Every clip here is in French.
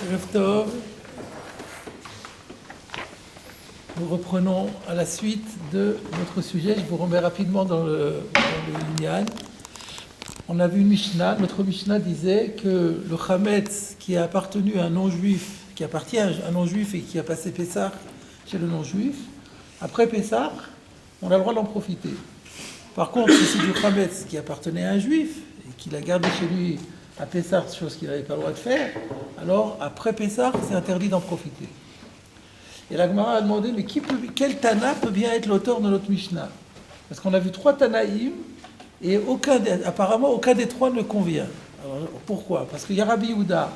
Erev Tov. Nous reprenons à la suite de notre sujet. Je vous remets rapidement dans le Inyan. On a vu une Mishnah. Notre Mishnah disait que le Chametz qui a appartenu à un non-juif, qui appartient à un non-juif et qui a passé Pessah chez le non-juif, après Pessah, on a le droit d'en profiter. Par contre, si c'est du Chametz qui appartenait à un juif et qu'il a gardé chez lui à Pessah, chose qu'il n'avait pas le droit de faire, alors après Pessah, c'est interdit d'en profiter. Et la Gemara a demandé, mais quel Tana peut bien être l'auteur de notre Mishnah? Parce qu'on a vu 3 Tanaïm, et apparemment aucun des 3 ne convient. Alors, pourquoi? Parce qu'il y a Rabbi Yehuda.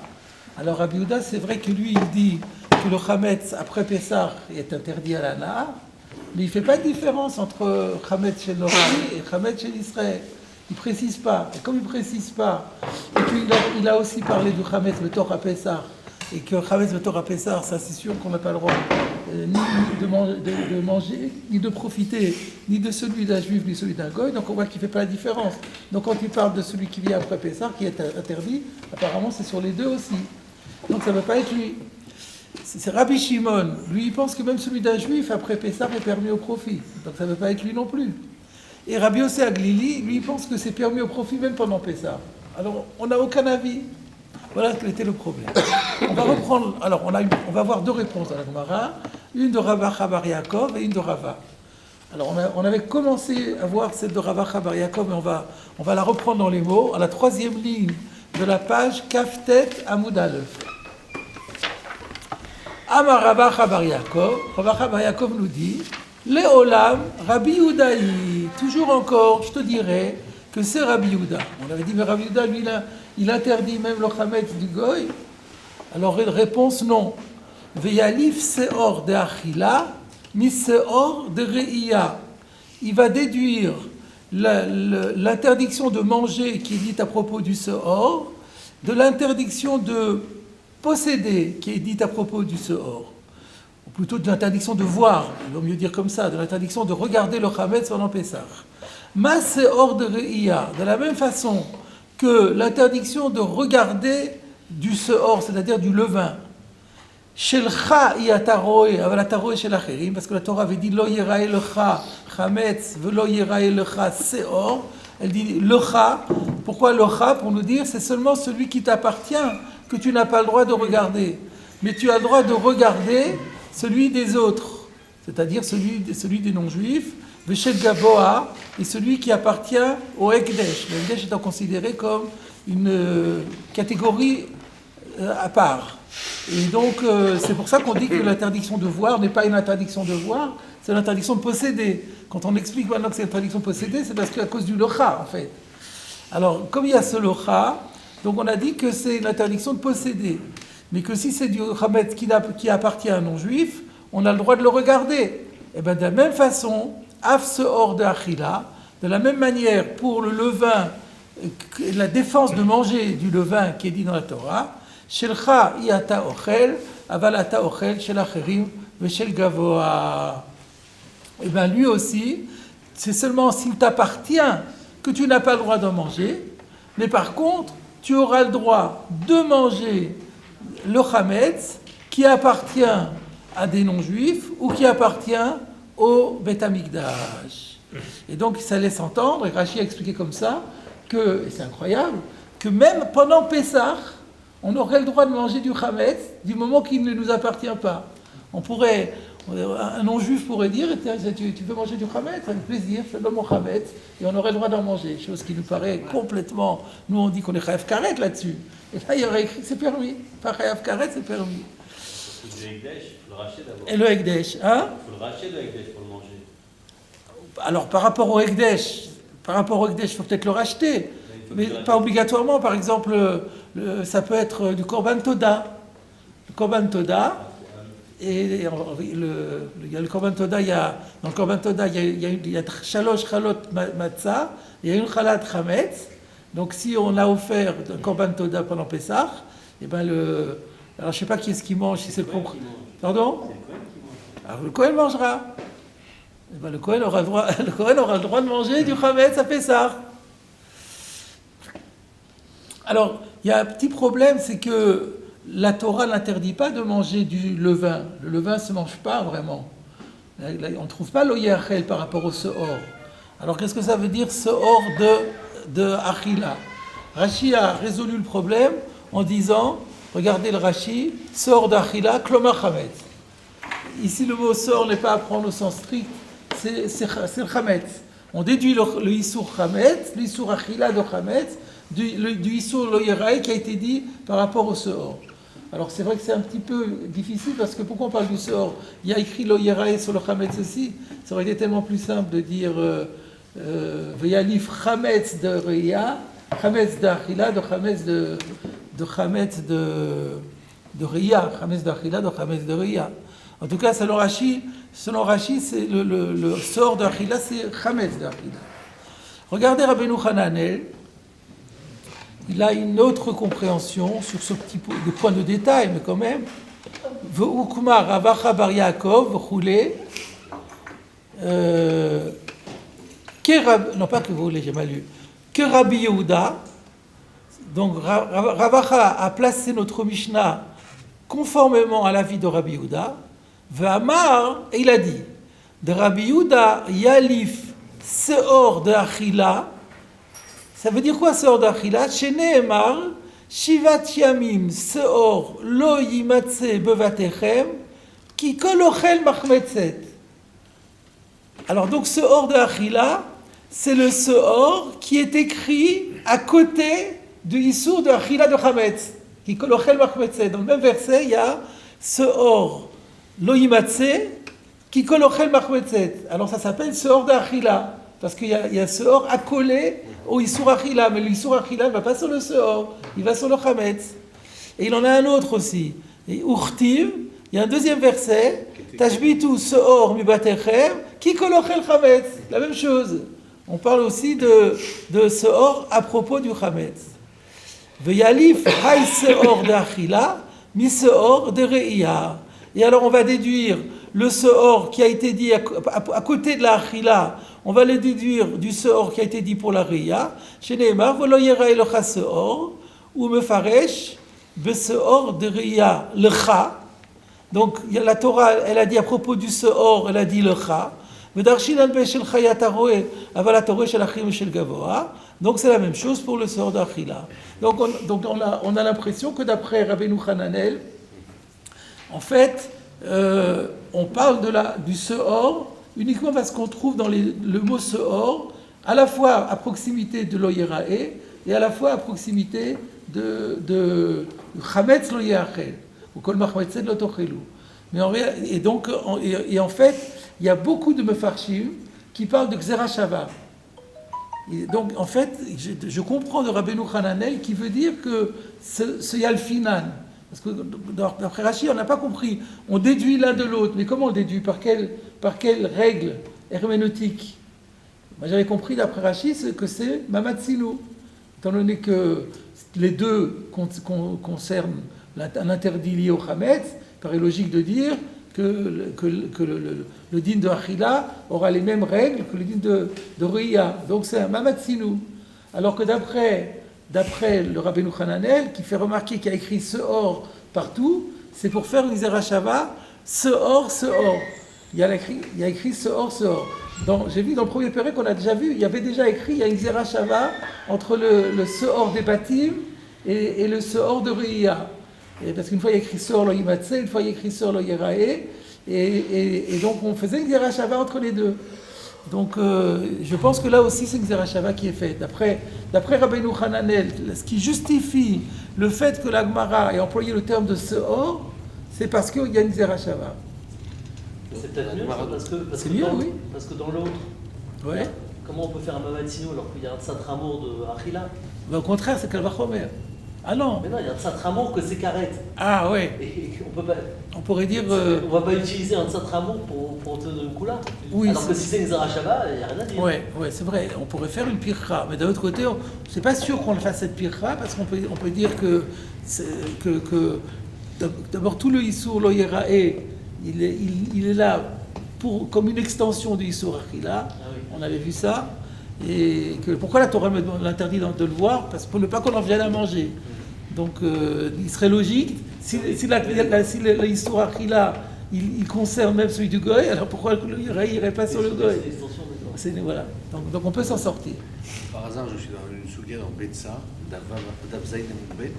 Alors Rabbi Yehuda, c'est vrai que lui, il dit que le Chametz après Pessah est interdit à la Nahar, mais il ne fait pas de différence entre Chametz chez l'Ordi et Chametz chez l'Israël. Il ne précise pas. Et comme il ne précise pas, et puis il a aussi parlé du Chametz Betor à Pessah, et que Chametz Betor à Pessah, ça c'est sûr qu'on n'a pas le droit ni de manger, ni de profiter, ni de celui d'un juif, ni celui d'un goy, donc on voit qu'il ne fait pas la différence. Donc quand il parle de celui qui vient après Pessah, qui est interdit, apparemment c'est sur les deux aussi. Donc ça ne va pas être lui. C'est Rabbi Shimon, lui il pense que même celui d'un juif après Pessah est permis au profit, donc ça ne veut pas être lui non plus. Et Rabbi Yossé Aglili, lui il pense que c'est permis au profit même pendant Pessah. Alors on n'a aucun avis. Voilà quel était le problème. On va reprendre, alors on va avoir 2 réponses à la Gemara, une de Rava Chabar Yaakov et une de Rava. Alors on avait commencé à voir celle de Rava Chabar Yaakov, mais on va la reprendre dans les mots, à la 3e ligne de la page Kaftet Amoud Aleph. Amar Rava Chabar Yaakov nous dit, Léolam Rabbi Yehudaï, toujours encore, je te dirais que c'est Rabbi Yehuda. On avait dit, mais Rabbi Yehuda, lui, il interdit même le Chametz du Goy. Alors, réponse non. Veyalif seor de achila, mi seor de re'ia. Il va déduire l'interdiction de manger qui est dite à propos du seor, de l'interdiction de posséder qui est dite à propos du seor. Ou plutôt de l'interdiction de voir, il vaut mieux dire comme ça, de l'interdiction de regarder le Chametz pendant Pessah. Ma seor de re'ia, de la même façon que l'interdiction de regarder du seor, c'est-à-dire du levain. Shelcha yataroe, avalataroe shel acherim, parce que la Torah avait dit lo yirae lecha chametz velo yirae lecha seor. Elle dit lecha. Pourquoi lecha? Pour nous dire c'est seulement celui qui t'appartient que tu n'as pas le droit de regarder, mais tu as le droit de regarder celui des autres, c'est-à-dire celui des non-juifs. Veshel Gavoa est celui qui appartient au Ekdesh. Le Ekdesh étant considéré comme une catégorie à part. Et donc, c'est pour ça qu'on dit que l'interdiction de voir n'est pas une interdiction de voir, c'est l'interdiction de posséder. Quand on explique maintenant que c'est l'interdiction de posséder, c'est parce qu'à cause du locha, en fait. Alors, comme il y a ce locha, donc on a dit que c'est l'interdiction de posséder. Mais que si c'est du Chametz qui appartient à un non-juif, on a le droit de le regarder. Et bien, de la même façon, Af seor de achila, de la même manière pour le levain, la défense de manger du levain qui est dit dans la Torah, Shelcha iata ochel, avalata ochel, shel acherim, veshel gavoa. Et bien lui aussi, c'est seulement s'il t'appartient que tu n'as pas le droit d'en manger, mais par contre, tu auras le droit de manger le chametz qui appartient à des non-juifs ou qui appartient au Beth Amikdash. Et donc ça laisse entendre, et Rashi a expliqué comme ça, que, et c'est incroyable, que même pendant Pessah, on aurait le droit de manger du Chametz du moment qu'il ne nous appartient pas. Un non-juif pourrait dire, tu veux manger du Chametz? Avec plaisir, je te donne mon Chametz, et on aurait le droit d'en manger, chose qui nous paraît complètement, nous on dit qu'on est Chayav Karet là-dessus, et là il y aurait écrit que c'est permis, pas Chayav Karet, c'est permis. Le Ekdesh, il faut le racheter d'abord. Et le Ekdesh, hein? Il faut le racheter le Ekdesh pour le manger. Alors par rapport au Ekdesh, il faut peut-être le racheter, mais pas obligatoirement. Par exemple, ça peut être du Korban Toda. Le Korban Toda, et il y a le Korban Toda, dans le Korban Toda, il y a Shalosh Chalot Matzah, il y a une Chalat Chametz. Donc si on a offert un Korban Toda pendant Pessah, et ben alors je ne sais pas qui est-ce qui mange, si c'est le propre. Pardon? Alors le Kohen mangera. Et ben, le Kohen aura le droit de manger du Chametz à Pessah. Alors, il y a un petit problème, c'est que la Torah n'interdit pas de manger du levain. Le levain ne se mange pas vraiment. On ne trouve pas l'oyachel par rapport au seor. Alors qu'est-ce que ça veut dire seor de achila? Rashi a résolu le problème en disant, regardez le Rashi, seor d'achila, klomar chametz. Ici le mot seor n'est pas à prendre au sens strict, c'est le chametz. On déduit le issour chametz, l'issour achila de chametz, du issour loyeraï qui a été dit par rapport au seor. Alors c'est vrai que c'est un petit peu difficile parce que pourquoi on parle du seor? Il y a écrit loyeraï sur le chametz aussi. Ça aurait été tellement plus simple de dire veyalif chametz de reya, chametz d'achila, de chametz de reya, chametz d'achila, de chametz de reya. En tout cas, selon Rashi, c'est le sort d'achila, c'est chametz d'achila. Regardez Rabbeinu Hananel. Il a une autre compréhension sur ce petit des points de détail, mais quand même. Ve'ukma Ravacha bar Yaakov v'choulé. Non, pas que vous voulez, j'ai mal lu. Que Rabbi Yehuda. Donc Ravacha a placé notre Mishnah conformément à l'avis de Rabbi Yehuda. Ve'amar, et il a dit, de Rabbi Yehuda yalif seor de achila. Ça veut dire quoi, seor d'achila? Sheneemar, shivat yamim seor lo yimatse bevatechem, ki kol ochel machmetzet. Alors donc seor d'achila, c'est le seor qui est écrit à côté du issour de achila de chametz, ki kol ochel machmetzet. Dans le même verset, il y a seor lo yimatse, ki kol ochel machmetzet. Alors ça s'appelle seor d'achila. Parce qu'il y a seor accolé au Issour Achila, mais le Issour Achila ne va pas sur le seor, il va sur le chametz. Et il en a un autre aussi. Et Urtiv, il y a un deuxième verset, Tashbitu seor mibatechem, ki kolochel chametz. La même chose. On parle aussi de seor à propos du chametz. Veyalif hay seor de Achila, mi seor de Re'ia. Et alors on va déduire le seor qui a été dit à côté de la Achila, on va le déduire du seor qui a été dit pour la Re'ia. Chez Neymar, v'lo yera elocha seor, ou mefaresh, beseor de Re'ia lecha. Donc la Torah, elle a dit à propos du seor, elle a dit lecha. V'darshin al beshel chayat haroe, aval hatoreh shel achim shel gavoa. Donc c'est la même chose pour le seor d'Achila. Donc on a l'impression que d'après Rabbeinu Hananel, en fait, on parle du seor uniquement parce qu'on trouve dans le mot seor à la fois à proximité de l'oyerae et à la fois à proximité de chametz loyerachel ou kol machmetzet lo tochelu. Mais en fait, il y a beaucoup de mefarshim qui parlent de Gzera Shava. Et donc, en fait, je comprends de Rabbeinu Hananel qui veut dire que ce Yalfinan, parce que d'après Rashi, on n'a pas compris. On déduit l'un de l'autre, mais comment on déduit? Par quelle règle herméneutique? Moi, j'avais compris d'après Rashi que c'est Mamatsinu, étant donné que les deux concernent un interdit lié au Chametz. Il paraît logique de dire que le din de Achila aura les mêmes règles que le din de Re'ia. Donc c'est un Mamatsinu. Alors que d'après le Rabbeinu Hananel, qui fait remarquer qu'il y a écrit seor partout, c'est pour faire une zerachava, seor. Il y a écrit seor. J'ai vu dans le premier péré qu'on a déjà vu, il y avait déjà écrit, il y a une zerachava entre le seor des Batim et le seor de Re'ia. Parce qu'une fois il y a écrit seor lo yimatse, une fois il y a écrit seor lo yerae, et donc on faisait une zerachava entre les deux. Donc je pense que là aussi c'est une zerachava qui est faite. D'après Rabbeinu Hananel, ce qui justifie le fait que la Gemara ait employé le terme de seor, c'est parce qu'il y a une zerachava. C'est peut-être mieux, parce que dans l'autre, ouais. Comment on peut faire un Mamatsinu alors qu'il y a un Tsatramour de Achila? Au contraire, c'est Kalvachomer. Ah non. Mais non, il y a un Tsatramour que c'est Karet. Ah ouais. Et on peut pas. On pourrait dire. On va pas utiliser un Tsatramour pour te donner le coup là. Oui. Alors que si c'est une Zerachava, il n'y a rien à dire. Ouais, c'est vrai. On pourrait faire une pircha. Mais d'un autre côté, c'est pas sûr qu'on le fasse cette pircha parce qu'on peut dire que d'abord tout le Issour lo yerae, il est là comme une extension du Issour Achila. On avait vu ça. Et pourquoi la Torah me l'interdit de le voir? Parce que pour ne pas qu'on en vienne à manger. Donc il serait logique l'histoire Achila, il concerne même celui du Goy, alors pourquoi il n'irait pas sur le Goy? Voilà. Donc on peut s'en sortir. Par hasard, je suis dans une soulière en Betsa, d'Abzaïd Bet,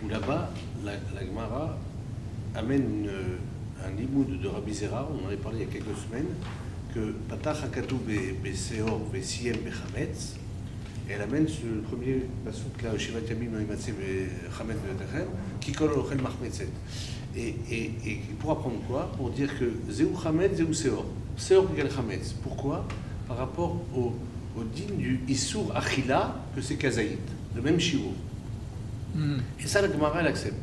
où là-bas, la Gemara amène un limoud de Rabbi Zera, on en avait parlé il y a quelques semaines, que Patach Hakatu Beseor Vesiem Bechametz, et elle amène le premier pasouk là, Shivat Yamim Noimatse Bechametz Betachem, qui colle au Chel Mahmetzet. Et pour apprendre quoi? Pour dire que Zéou Chametz, Zéou Seor. Seor égale Chametz. Pourquoi? Par rapport au din du Issour Achila, que c'est Kazaït, le même Shiur. Et ça, la Gemara, elle accepte.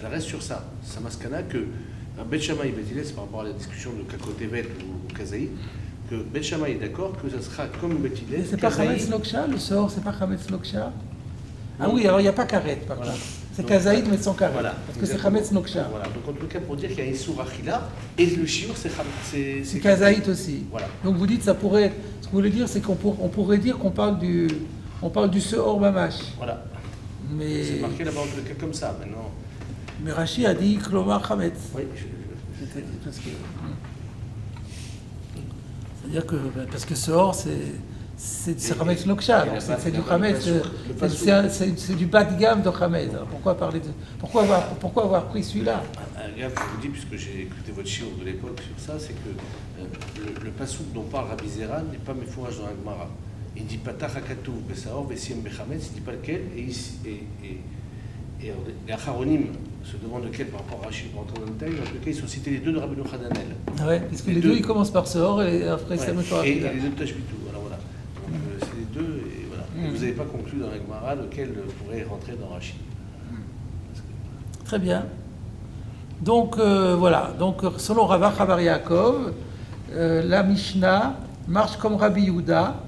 Elle reste sur ça. Ça maskana que Bet Shammai et Bet Hillel, c'est par rapport à la discussion de Kakotevet ou Kazaït, que Bet Shammai est d'accord que ça sera comme Bet Hillel. C'est pas Chametz Loksha, le Seor, c'est pas Chametz Loksha? Ah oui, alors il n'y a pas Karet, par contre. C'est Kazaït, mais sans Karet. Voilà, parce que c'est Chametz Noksha. Voilà, donc en tout cas, pour dire qu'il y a Issour Achila, et le Shiur, c'est Kazaït aussi. Voilà. Donc vous dites, ça pourrait. Ce que vous voulez dire, c'est qu'on pourrait dire qu'on parle du Seor Mamash. Voilà. Mais. C'est marqué là-bas en tout cas comme ça, maintenant. Mais Rashi a dit Klomar Chametz. Oui, c'est-à-dire que. Parce que Seor, c'est Chametz Noksha, donc c'est du Chametz, c'est du bas de gamme de Chametz. Alors pourquoi avoir pris celui-là? Regarde, je vous dis, puisque j'ai écouté votre chiot de l'époque sur ça, c'est que le pasouk dont parle Rabbi Zera n'est pas mes fourrages dans la Gemara. Il dit Patach Hakatu Besaor Vesiem Bechametz, il ne dit pas lequel, et les Acharonim se demandent lequel par rapport à Rachid, par rapport à Ntay, en tout cas ils sont cités les deux de Rabbi Yochanan. Ah ouais, parce que les deux ils commencent par Seor et après ça me fait et les deux Tashbitou, alors voilà. Donc c'est les deux, et voilà. Et vous n'avez pas conclu dans la Gemara lequel pourrait rentrer dans Rachid. Très bien. Donc voilà, donc selon Rava Chavar Yaakov, la Mishnah marche comme Rabbi Yehuda,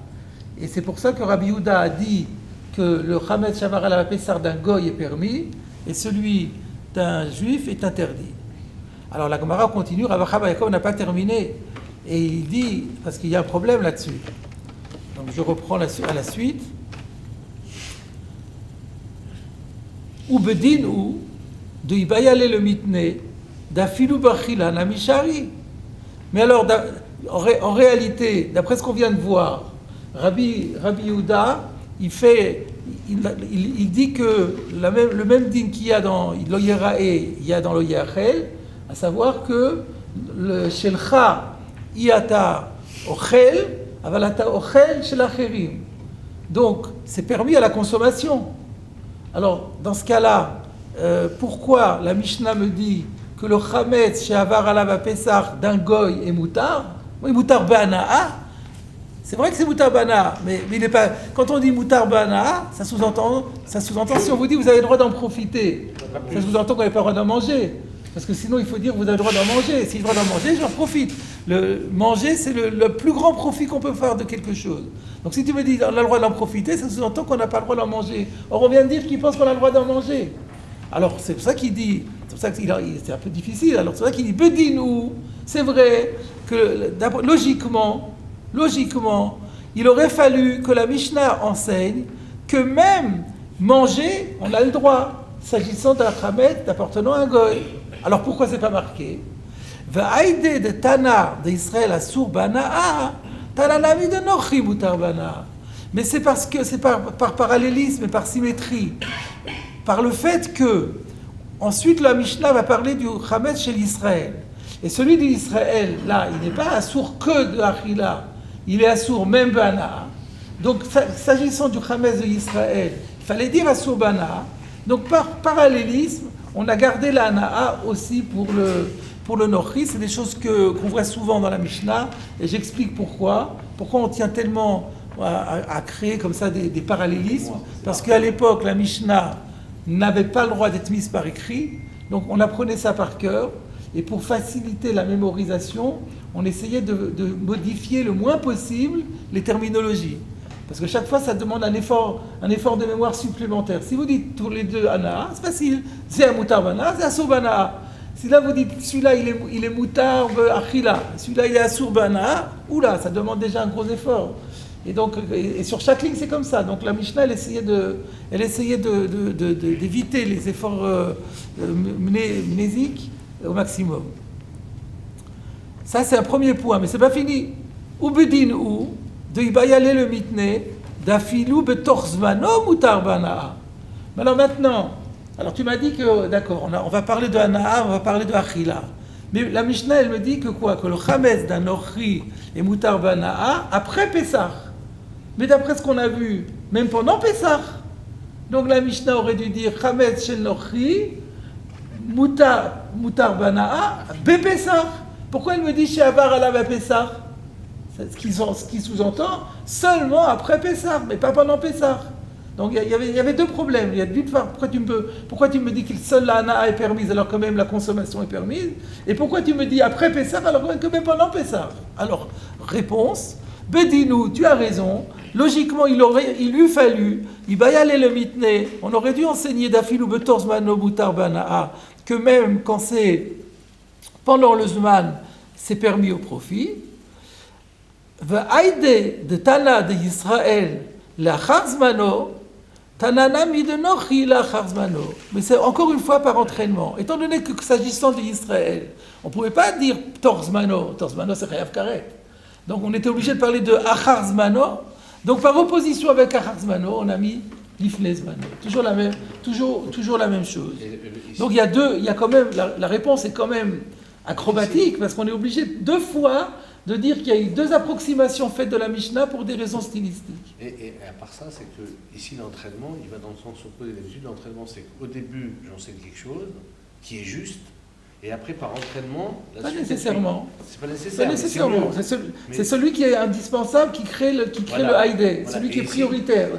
et c'est pour ça que Rabbi Yehuda a dit que le Chametz Shavar ala Pessar d'un Goy est permis, et celui d'un Juif est interdit. Alors la Gemara continue, Rava Chavar Yaakov n'a pas terminé, et il dit, parce qu'il y a un problème là-dessus. Donc je reprends à la suite. Ou bedin ou de Ibayale le mitne, d'Afilou Bachila Namishari. Mais alors, en réalité, d'après ce qu'on vient de voir, Rabbi Yehuda, il dit que le même din qu'il y a dans l'Oyerae, il y a dans l'Oyerachel, à savoir que le Shelcha Iata Ochel, Avalata Ochel Shel Acherim. Donc, c'est permis à la consommation. Alors, dans ce cas-là, pourquoi la Mishnah me dit que le Chametz She'avar alav Pesach d'un Goy est moutar? Oui, moutar bana'a. C'est vrai que c'est moutar bana'a, mais il n'est pas. Quand on dit moutar bana'a, ça sous-entend si on vous dit vous avez le droit d'en profiter, ça sous-entend qu'on n'avez pas le droit d'en manger. Parce que sinon, il faut dire que vous avez le droit d'en manger. Si j'ai le droit d'en manger, j'en profite. Manger, c'est le plus grand profit qu'on peut faire de quelque chose. Donc si tu me dis on a le droit d'en profiter, ça sous-entend qu'on n'a pas le droit d'en manger. Or, on vient de dire qu'il pense qu'on a le droit d'en manger. Alors, c'est pour ça qu'il dit, c'est pour ça que c'est un peu difficile. Alors, c'est pour ça qu'il dit, Bedinou, c'est vrai que, logiquement, il aurait fallu que la Mishnah enseigne que même manger, on a le droit, s'agissant d'un Chametz appartenant à un Goy. Alors, pourquoi c'est pas marqué? Va'aïde de Tana d'Israël à Bana'a, Tananami de Nochi Mutar Bana'a. Mais c'est parce que c'est par parallélisme et par symétrie. Par le fait que, ensuite, la Mishnah va parler du Chametz chez l'Israël. Et celui d'Israël, là, il n'est pas assourd que de Achila, il est assourd même Bana. Donc, s'agissant du Chametz de Israël, il fallait dire assourd Bana. Donc, par parallélisme, on a gardé la Ana'a aussi pour le Nochi. C'est des choses qu'on voit souvent dans la Mishnah, et j'explique pourquoi. Pourquoi on tient tellement à créer comme ça des parallélismes. Parce qu'à l'époque, la Mishnah n'avait pas le droit d'être mise par écrit, donc on apprenait ça par cœur, et pour faciliter la mémorisation, on essayait de modifier le moins possible les terminologies. Parce que chaque fois, ça demande un effort de mémoire supplémentaire. Si vous dites tous les deux Ana, c'est facile. C'est un moutar bana, c'est assour bana. Si là vous dites celui-là il est moutar achila, celui-là il est assour bana, oula, ça demande déjà un gros effort. Et donc, et sur chaque ligne, c'est comme ça. Donc la Mishnah, elle essayait d'éviter les efforts mnésiques au maximum. Ça, c'est un premier point, mais c'est pas fini. Ubedin ou de ibayale le mitne d'afilou betorzmano mutar banaa. Alors maintenant, alors tu m'as dit que, d'accord, on va parler de Hanaa, on va parler de Achila. Mais la Mishnah, elle me dit que quoi? Que le Chametz d'un Nochri est mutar banaa après Pessah. Mais d'après ce qu'on a vu, même pendant Pessah. Donc la Mishnah aurait dû dire Chametz shel Nochri mutar banaa be-Pessah. Pourquoi elle me dit She'avar alav Pessah? Ce qui sous-entend seulement après Pessah, mais pas pendant Pessah. Donc il y avait deux problèmes. Il y a d'une part, pourquoi tu me dis que seule la Hanaa est permise alors que même la consommation est permise? Et pourquoi tu me dis après Pessah alors que même pendant Pessah? Alors, réponse, Bedinu, tu as raison. Logiquement, il eût fallu, Ibayale le mitne, on aurait dû enseigner d'Afil ou Betorzmano Mutar Banaa, que même quand c'est pendant le Zman, c'est permis au profit. V'aïde de Tana de Yisraël, la Charzmano, Tanana midenochi la Charzmano. Mais c'est encore une fois par entraînement. Étant donné que s'agissant de Yisraël, on ne pouvait pas dire Torzmano, Torzmano c'est Chayav Karet. Donc on était obligé de parler de Acharzmano. Donc par opposition avec Acharzmano, on a mis Lifnezmano. Toujours la même chose. Donc il y a quand même, la réponse est quand même acrobatique, parce qu'on est obligé deux fois de dire qu'il y a eu deux approximations faites de la Mishnah pour des raisons stylistiques. Et à part ça, c'est que ici l'entraînement, il va dans le sens opposé. D'habitude, l'entraînement, c'est qu'au début, j'enseigne quelque chose qui est juste, et après, par entraînement... Pas nécessairement. C'est pas nécessaire. Pas nécessairement. C'est celui qui est indispensable qui crée le haïdé, celui qui est prioritaire.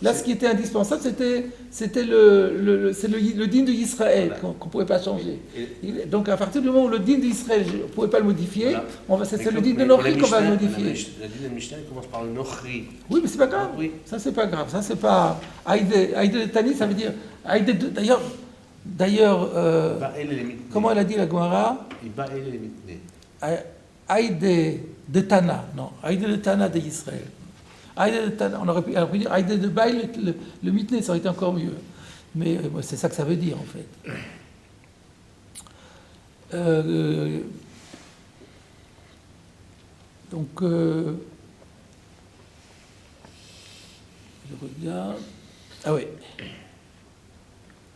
Ce qui était indispensable, c'était le din de Israël qu'on ne pouvait pas changer. Donc à partir du moment où le din d'Israël, on ne pouvait pas le modifier, c'est le din de Nochri qu'on va le modifier. La din de Mishnah commence par le Nochri. Oui, mais c'est pas grave. Oui. Ça, c'est pas grave. Ça, c'est pas... Haïdé de Tani, ça veut dire... D'ailleurs, comment elle a dit la Gemara? Aïdé de Tana, non, Aïdé de Tana de Israël. Aïdé de Tana, on aurait pu dire Aïdé de Baïl, le mitné, ça aurait été encore mieux. Mais c'est ça que ça veut dire en fait. Donc, je regarde. Ah oui.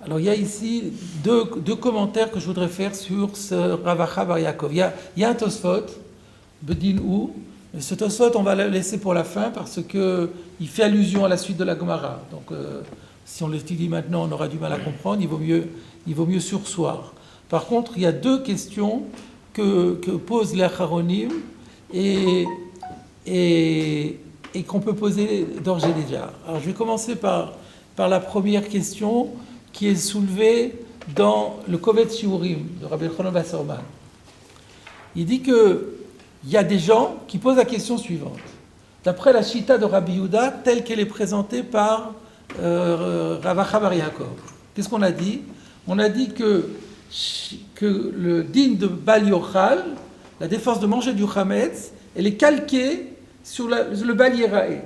Alors il y a ici deux commentaires que je voudrais faire sur ce Ravacha Bar Yaakov. Il y a un Tosfot, Bedin ou, mais ce Tosfot on va le laisser pour la fin parce qu'il fait allusion à la suite de la Gemara. Donc si on l'étudie maintenant, on aura du mal à comprendre, il vaut mieux sursoir. Par contre, il y a deux questions que posent les Acharonim et qu'on peut poser d'ores et déjà. Alors je vais commencer par la première question qui est soulevée dans le Kovetz Shiurim de Rabbi Yochanan Wasserman. Il dit qu'il y a des gens qui posent la question suivante. D'après la Shita de Rabbi Yehuda, telle qu'elle est présentée par Ravacha Bar Yaakov. Qu'est-ce qu'on a dit? On a dit que le din de Bal Yochal, la défense de manger du Chametz, elle est calquée sur le Bal Yerae.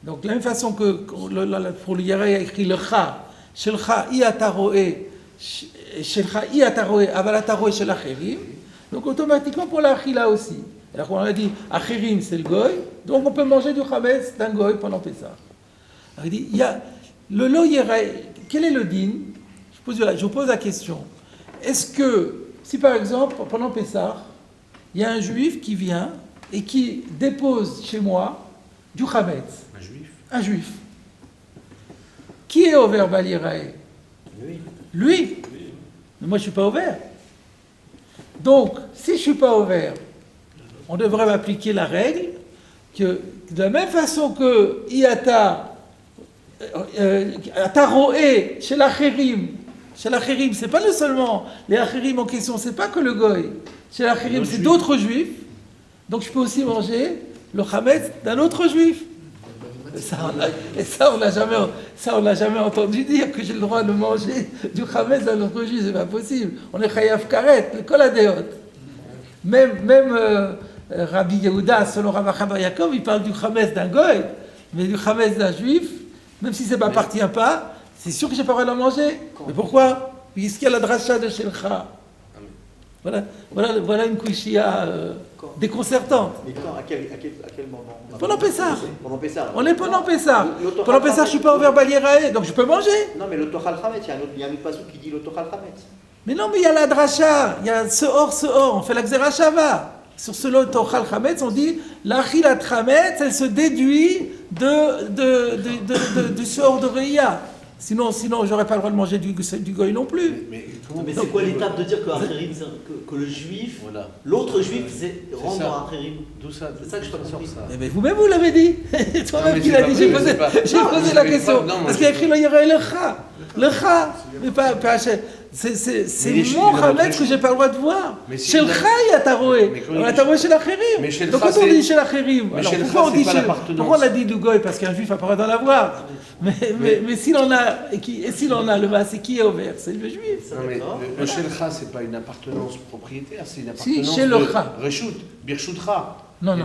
Donc de la même façon que pour le Yerae, il y a écrit le Cha, Shelcha i ataroe, aval ataroe shel acherim. Donc automatiquement pour la achila aussi. Alors on a dit acherim c'est le goy, donc on peut manger du chametz d'un goy pendant Pessah. Alors il dit il y a le lo yerae. Quel est le din? Je vous pose la question. Est-ce que si par exemple pendant Pessah il y a un juif qui vient et qui dépose chez moi du chametz? Un juif. Qui est ouvert Bal Yerae? Lui. Mais moi, je ne suis pas ouvert. Donc, si je ne suis pas ouvert, on devrait m'appliquer la règle que, de la même façon que Iata, Ataroé, chez l'Acherim, ce n'est pas seulement les Acherim en question, ce n'est pas que le Goy. Chez l'Acherim, c'est d'autres juifs. Donc, je peux aussi manger le Chametz d'un autre juif. Ça, on n'a jamais entendu dire que j'ai le droit de manger du chametz d'un autre juif, c'est pas possible. On est chayav karet, le kol hadeot. Même Rabbi Yehuda, selon Rabbi Bar Yaakov, il parle du chametz d'un goy, mais du chametz d'un juif, même si ça ne m'appartient pas, c'est sûr que je n'ai pas le droit d'en manger. Mais pourquoi? Puisqu'il y a la dracha de Shelcha. Voilà une kouchia déconcertante. Mais quand, à quel moment? Pendant Pessah. Pendant Pessah. On est pendant Pessah. Pendant Pessah, je ne suis pas ouvert Balierae, donc je peux manger. Non, mais l'Otochal Chametz, il y a un autre passage qui dit l'Otochal Chametz. Mais non, mais il y a la dracha, il y a ce or, on fait la Xera Shava. Sur ce l'Otochal Chametz, on dit l'Achilat Chametz, elle se déduit du sort de Reïa. Sinon, j'aurais pas le droit de manger du goy non plus. Mais c'est quoi l'étape de dire que le juif, voilà. L'autre juif, c'est rendre ça. un Acherim? D'où ça? C'est ça que je t'ai compris. Mais vous-même, vous l'avez dit. Toi-même qui l'as dit, j'ai posé la question. Parce qu'il y a écrit le Yereelecha. Le Cha. Mais pas Hachem. C'est mon Chametz que j'ai pas le droit de voir. Chez le Cha, il y a Taroé. On a Taroé chez l'Acherim. Donc quand on dit chez l'Acherim, alors pourquoi on dit chez pourquoi on a dit du goy? Parce qu'un juif n'a pas le droit d'en avoir. Mais s'il en a, et s'il en a, le bas, c'est qui est ouvert? C'est le juif. Non, mais le Shelcha, c'est pas une appartenance propriétaire, c'est une appartenance Si, chez le Cha. Reshut, Birshutcha. Non.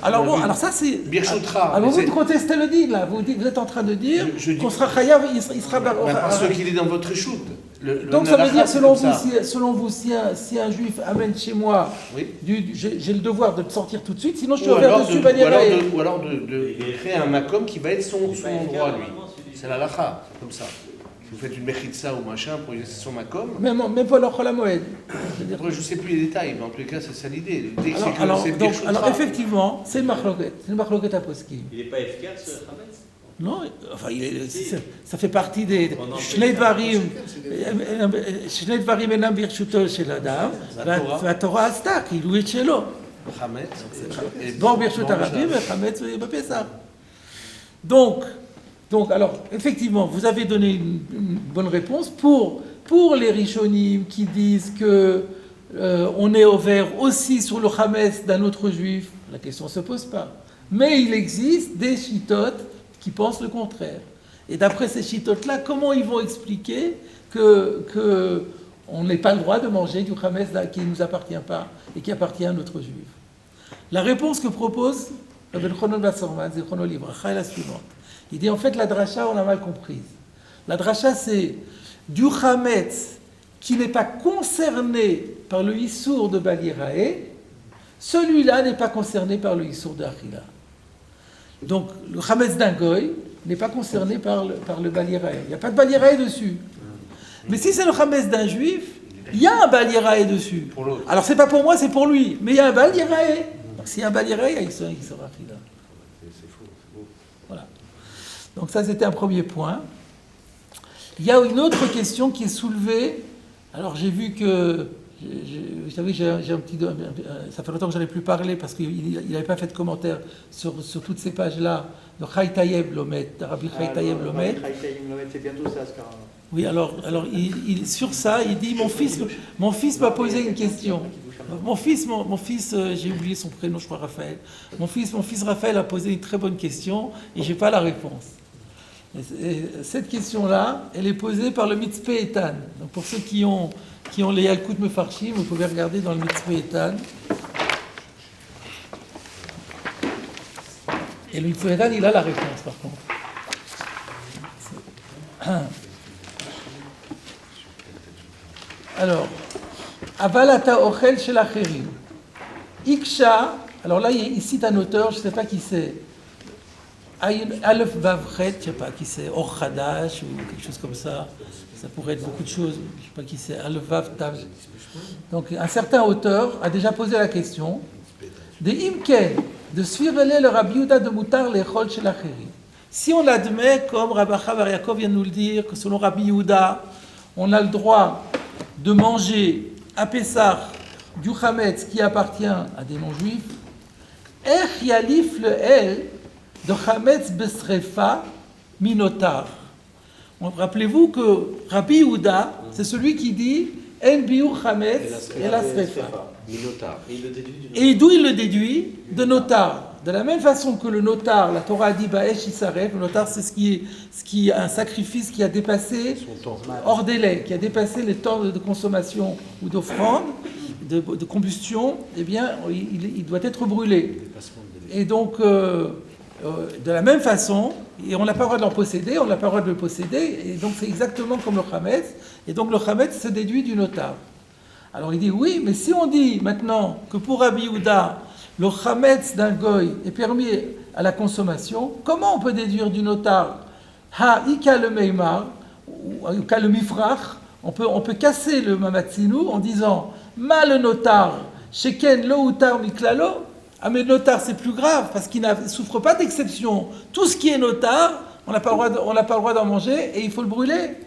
Alors ça c'est. Birshutcha. Alors vous contestez le dit là. Vous êtes en train de dire qu'on sera chayav, il sera. Parce qu'il est dans votre Reshut. Donc ça veut dire selon vous, si un juif amène chez moi, j'ai le devoir de le sortir tout de suite, sinon je suis ouvert dessus Balierae. Ou alors de créer un makom qui va être son endroit lui. C'est la lacha, c'est comme ça. Si vous faites une mechitza ou machin pour exercer son makom. Même pas l'Ochol HaMoed. Je ne sais plus les détails, mais en tous les cas, c'est ça l'idée. Alors effectivement, c'est une marloquette à poskim. Il n'est pas efficace, ce Chametz? Non, enfin, ça fait partie des Shnei Dvarim Enam Birshutol Shel Adam, la Torah Asta, qui loue Shelo. Bon Birshut Arabim et Chametz Bepessah. Donc, alors, effectivement, vous avez donné une bonne réponse pour les Rishonim qui disent que on est ouvert aussi sur le Chametz d'un autre juif. La question ne se pose pas. Mais il existe des chitotes qui pensent le contraire. Et d'après ces chitotes-là, comment ils vont expliquer que on n'ait pas le droit de manger du chametz qui ne nous appartient pas et qui appartient à notre juif? La réponse que propose Rabbi Elchanan Bassorman, Zichrono Livracha, est la suivante. Il dit en fait la dracha, on l'a mal comprise. La dracha, c'est du chametz qui n'est pas concerné par le issour de Balierae, celui-là n'est pas concerné par le issour de Achila. Donc, le chametz d'un goy n'est pas concerné par le Balierae. Il n'y a pas de Balierae dessus. Mais si c'est le chametz d'un juif, il y a un Balierae dessus. Alors, c'est pas pour moi, c'est pour lui. Mais il y a un Balierae. Donc, s'il y a un Balierae, il sera Achila. C'est faux. Voilà. Donc, ça, c'était un premier point. Il y a une autre question qui est soulevée. Alors, j'ai vu que... Vous savez, j'ai un petit... Ça fait longtemps que je n'en ai plus parlé parce qu'il n'avait pas fait de commentaire sur toutes ces pages-là de Chai Tayeb Lomet, Rabbi Chai Tayeb Lomet. Chai Tayeb Lomet, c'est bientôt ça, ce carrément. Oui, alors sur ça, il dit mon fils m'a posé une question. Mon fils, j'ai oublié son prénom, je crois Raphaël. Mon fils Raphaël a posé une très bonne question et j'ai pas la réponse. Et cette question-là, elle est posée par le Mitzpeh Etan. Donc pour ceux qui ont les Yalkut Mefarshim, vous pouvez regarder dans le Mitzpeh Etan. Et le Mitzpeh Etan, il a la réponse par contre. Alors, Avalata Ochel Shel Acherim. Iksha, alors là, il cite un auteur, je ne sais pas qui c'est. Aleph Vavchet, je ne sais pas qui c'est, Or Hadash ou quelque chose comme ça. Ça pourrait être beaucoup de choses, je ne sais pas qui c'est, Aleph Vav Tav. Donc, un certain auteur a déjà posé la question de Imken, de Svirele le Rabbi Yehuda de Moutar Lechol Shel Acherim. Si on admet, comme Rabbi Bar Yaakov vient de nous le dire, que selon Rabbi Yehuda, on a le droit de manger à Pessah du chametz qui appartient à des non-juifs, Ech Yalif le El de chametz besrefa minotar. Rappelez-vous que Rabbi Yehuda, c'est celui qui dit En biur chametz et la srefa. Et d'où il le déduit? De notar. De la même façon que le notar, la Torah dit Ba'esh Yisaref, le notar c'est ce qui est un sacrifice qui a dépassé hors délai, qui a dépassé les temps de consommation ou d'offrande. de combustion, eh bien, il doit être brûlé. Dépassement de délai. Et donc, de la même façon, et on n'a pas le droit de l'en posséder, on n'a pas le droit de le posséder, et donc c'est exactement comme le Hametz, et donc le Hametz se déduit du notar. Alors il dit oui, mais si on dit maintenant que pour Rabbi Yehuda, le Hametz d'un goy est permis à la consommation, comment on peut déduire du notar Ha ika le meimar, ou ika le mifrach, on peut casser le mamatsinou en disant ma le notar, sheken lo utar miklalo. Ah mais le notar c'est plus grave parce qu'il ne souffre pas d'exception. Tout ce qui est notar, on n'a pas le droit d'en manger et il faut le brûler.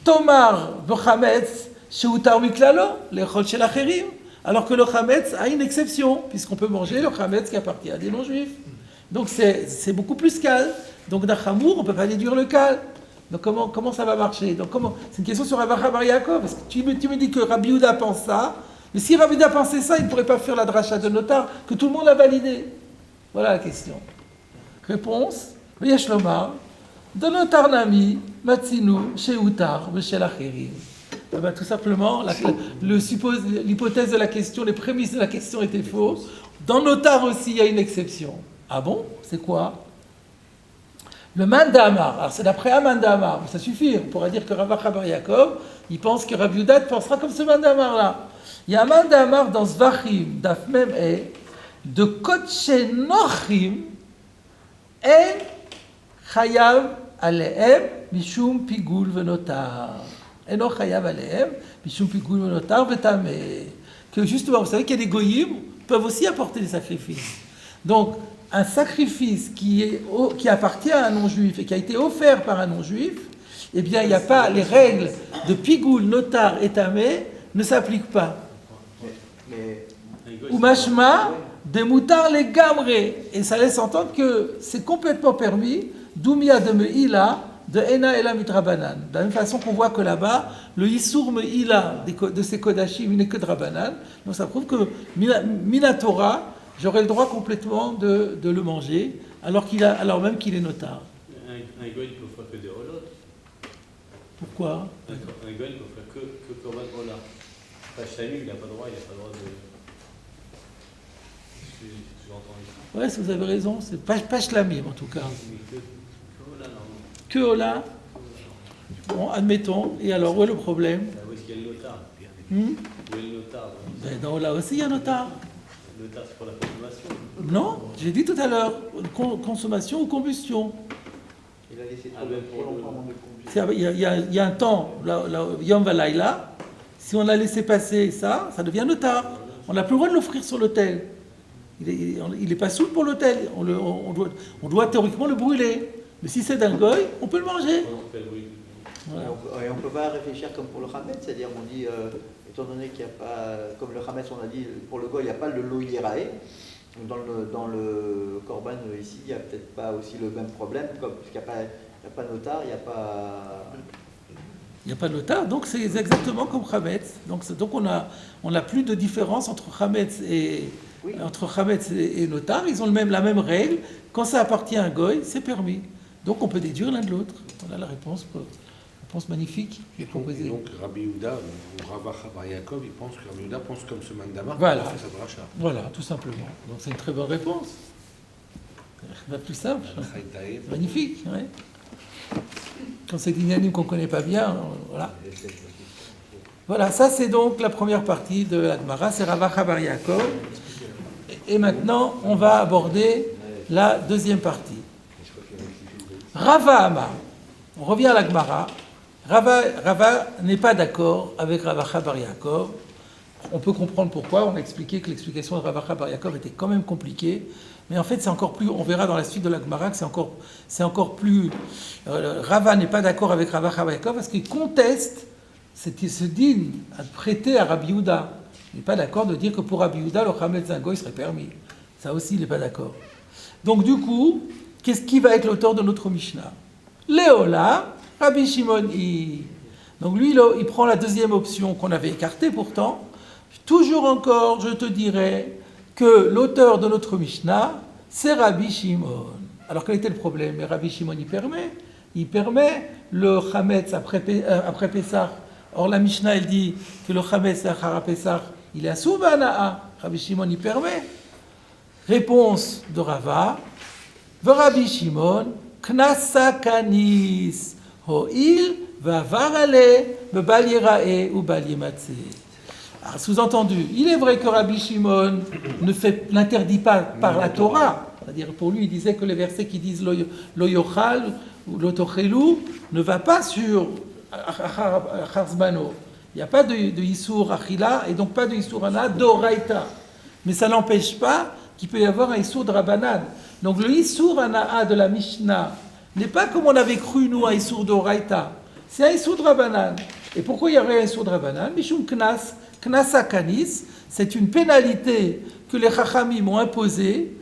Tomar b'chametz sheutar miklalo lechol shel acherim. Alors que le chametz a une exception puisqu'on peut manger le chametz qui appartient à des non-juifs. Donc c'est beaucoup plus calme. Donc d'un chamour, on ne peut pas déduire le cal. Donc comment ça va marcher? Donc c'est une question sur Ravacha Bar Yaakov. Parce que tu me dis que Rabbi Yehuda pense ça. Mais si Rabbi Yehuda pensait ça, il ne pourrait pas faire la dracha de notar que tout le monde a validé. Voilà la question. Réponse, Yesh lomar, de notar nami, matzinu, sheutar, v'shel acherim. Tout simplement, l'hypothèse de la question, les prémices de la question étaient fausses. Dans notar aussi, il y a une exception. Ah bon? C'est quoi? Le Mandamar, alors c'est d'après un Mandamar, ça suffit, on pourra dire que Ravacha Bar Yaakov, il pense que Rabbi Yehuda pensera comme ce Mandamar-là. Il y a un Mandamar dans Zvachim, Daf Mem E, de Kodshe Nochim, En Chayav Alehem, Mishum Pigul Venotar. Eno Chayav Alehem, Mishum Pigul Venotar Vetame. Que justement, vous savez qu'il y a des goyim peuvent aussi apporter des sacrifices. Donc, un sacrifice qui appartient à un non-juif et qui a été offert par un non-juif, eh bien, il n'y a pas les règles de Pigoul, Notar et Tamé ne s'appliquent pas. Ou Mashma, des moutards les gamrés. Et ça laisse entendre que c'est complètement permis, Doumia de Meïla, de Ena Ela Mitrabanan. De la même façon qu'on voit que là-bas, le Issour Meïla de ces Kodashim, il n'est que Drabanan. Donc ça prouve que Minatora, j'aurais le droit complètement de le manger, alors même qu'il est notar. Un goy ne peut faire que des holotes. Pourquoi? Un goy ne peut faire que Korban Ola. Pas Chanu, il n'a pas le droit, de... J'entends ici. Ouais, si vous avez raison, c'est pas shlamim en tout cas. Mais que Ola, normalement. Que Ola. Bon, admettons. Et alors, où est le problème? Où est-ce qu'il y a le notar? Où est le notar? Dans Ola aussi, il y a un notar. Le notar, c'est pour la consommation. Non, j'ai dit tout à l'heure, consommation ou combustion. Il a laissé trop longtemps de combustion. Il y a un temps, Yom Valaïla, si on a laissé passer ça devient notar. On n'a plus le droit de l'offrir sur l'autel. Il n'est pas souple pour l'autel. On doit théoriquement le brûler. Mais si c'est d'un goy, on peut le manger. Voilà. Et on ne peut pas réfléchir comme pour le Hametz, c'est-à-dire on dit, étant donné qu'il n'y a pas, comme le Hametz on a dit, pour le goy il n'y a pas le lo yerae, dans le Korban ici il n'y a peut-être pas aussi le même problème, puisqu'il n'y a pas notar, il n'y a pas... Il n'y a pas de notar, donc c'est exactement comme Hametz. Donc on n'a plus de différence entre Hametz et... Oui. Entre Hametz et notar, ils ont la même règle. Quand ça appartient à un goy, c'est permis. Donc on peut déduire l'un de l'autre. Voilà la réponse. Réponse magnifique. Et donc Rabbi Yehuda ou Ravacha Bar Yaakov, il pense que Rabbi Yehuda pense comme ce Mandamar. Voilà. Fait sa dracha. Voilà, tout simplement. Donc c'est une très bonne réponse. La plus simple. Magnifique. Ouais. Quand c'est d'inanime qu'on ne connaît pas bien, voilà. Voilà, ça c'est donc la première partie de la Gemara, c'est Ravacha Bar Yaakov. Et maintenant, on va aborder la deuxième partie. Rava Amar. On revient à la Gemara. Rava n'est pas d'accord avec Ravacha Bar Yaakov. On peut comprendre pourquoi. On a expliqué que l'explication de Ravacha Bar Yaakov était quand même compliquée. Mais en fait, c'est encore plus... On verra dans la suite de la Gemara que c'est encore plus... Rava n'est pas d'accord avec Ravacha Bar Yaakov parce qu'il conteste ce din à prêter à Rabbi Yehuda. Il n'est pas d'accord de dire que pour Rabbi Yehuda, le Hametz d'un goy serait permis. Ça aussi, il n'est pas d'accord. Donc du coup, qui va être l'auteur de notre Mishnah? Léola, Rabbi Shimon. Donc lui, il prend la deuxième option qu'on avait écartée pourtant. Toujours encore, je te dirais que l'auteur de notre Mishnah, c'est Rabbi Shimon. Alors quel était le problème? Mais Rabbi Shimon, il permet le Hametz après Pessah. Or la Mishnah, elle dit que le Hametz, Achara Pessah, il est assour bana'a. Rabbi Shimon y permet. Réponse de Rava. Rabbi Shimon, knasa kanis, ho'il vavarale, bebal yirae ou bal yimatse. Alors, sous-entendu, il est vrai que Rabbi Shimon n'interdit pas par la Torah. C'est-à-dire, pour lui, il disait que les versets qui disent lo yochal ou lo tochelu ne va pas sur Charzmano. Il n'y a pas de Issour Achila et donc pas de Issour Ana d'Oraita. Mais ça n'empêche pas qu'il peut y avoir un Issour de Rabbanan. Donc le Issour Ana de la Mishnah n'est pas comme on avait cru nous un Issour d'Oraita. C'est un Issour de Rabbanan. Et pourquoi il y aurait un Issour de Rabbanan? Mishum Knas, Knasa Kanis, c'est une pénalité que les Chachamim ont imposée.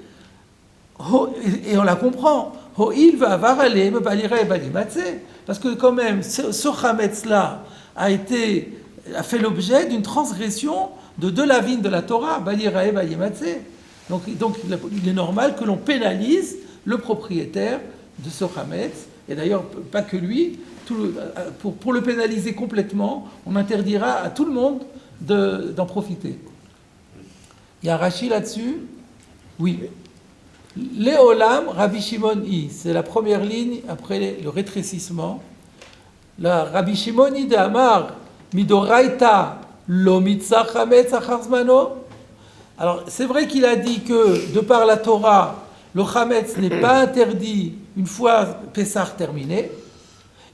Et on la comprend. Il va avaler me balira et balimatse. Parce que quand même, ce Chametz-là a fait l'objet d'une transgression de deux lavines de la Torah, balira et balimatse. Donc il est normal que l'on pénalise le propriétaire de ce Chametz. Et d'ailleurs, pas que lui. Pour le pénaliser complètement, on interdira à tout le monde d'en profiter. Il y a un Rashi là-dessus? Oui. Léolam, Rabbi Shimon I, c'est la première ligne après le rétrécissement. La Rabbi Shimon I de Amar, Midoraita, lo mitzah chametz achar zmano. Alors, c'est vrai qu'il a dit que, de par la Torah, le chametz n'est pas interdit une fois Pessah terminé.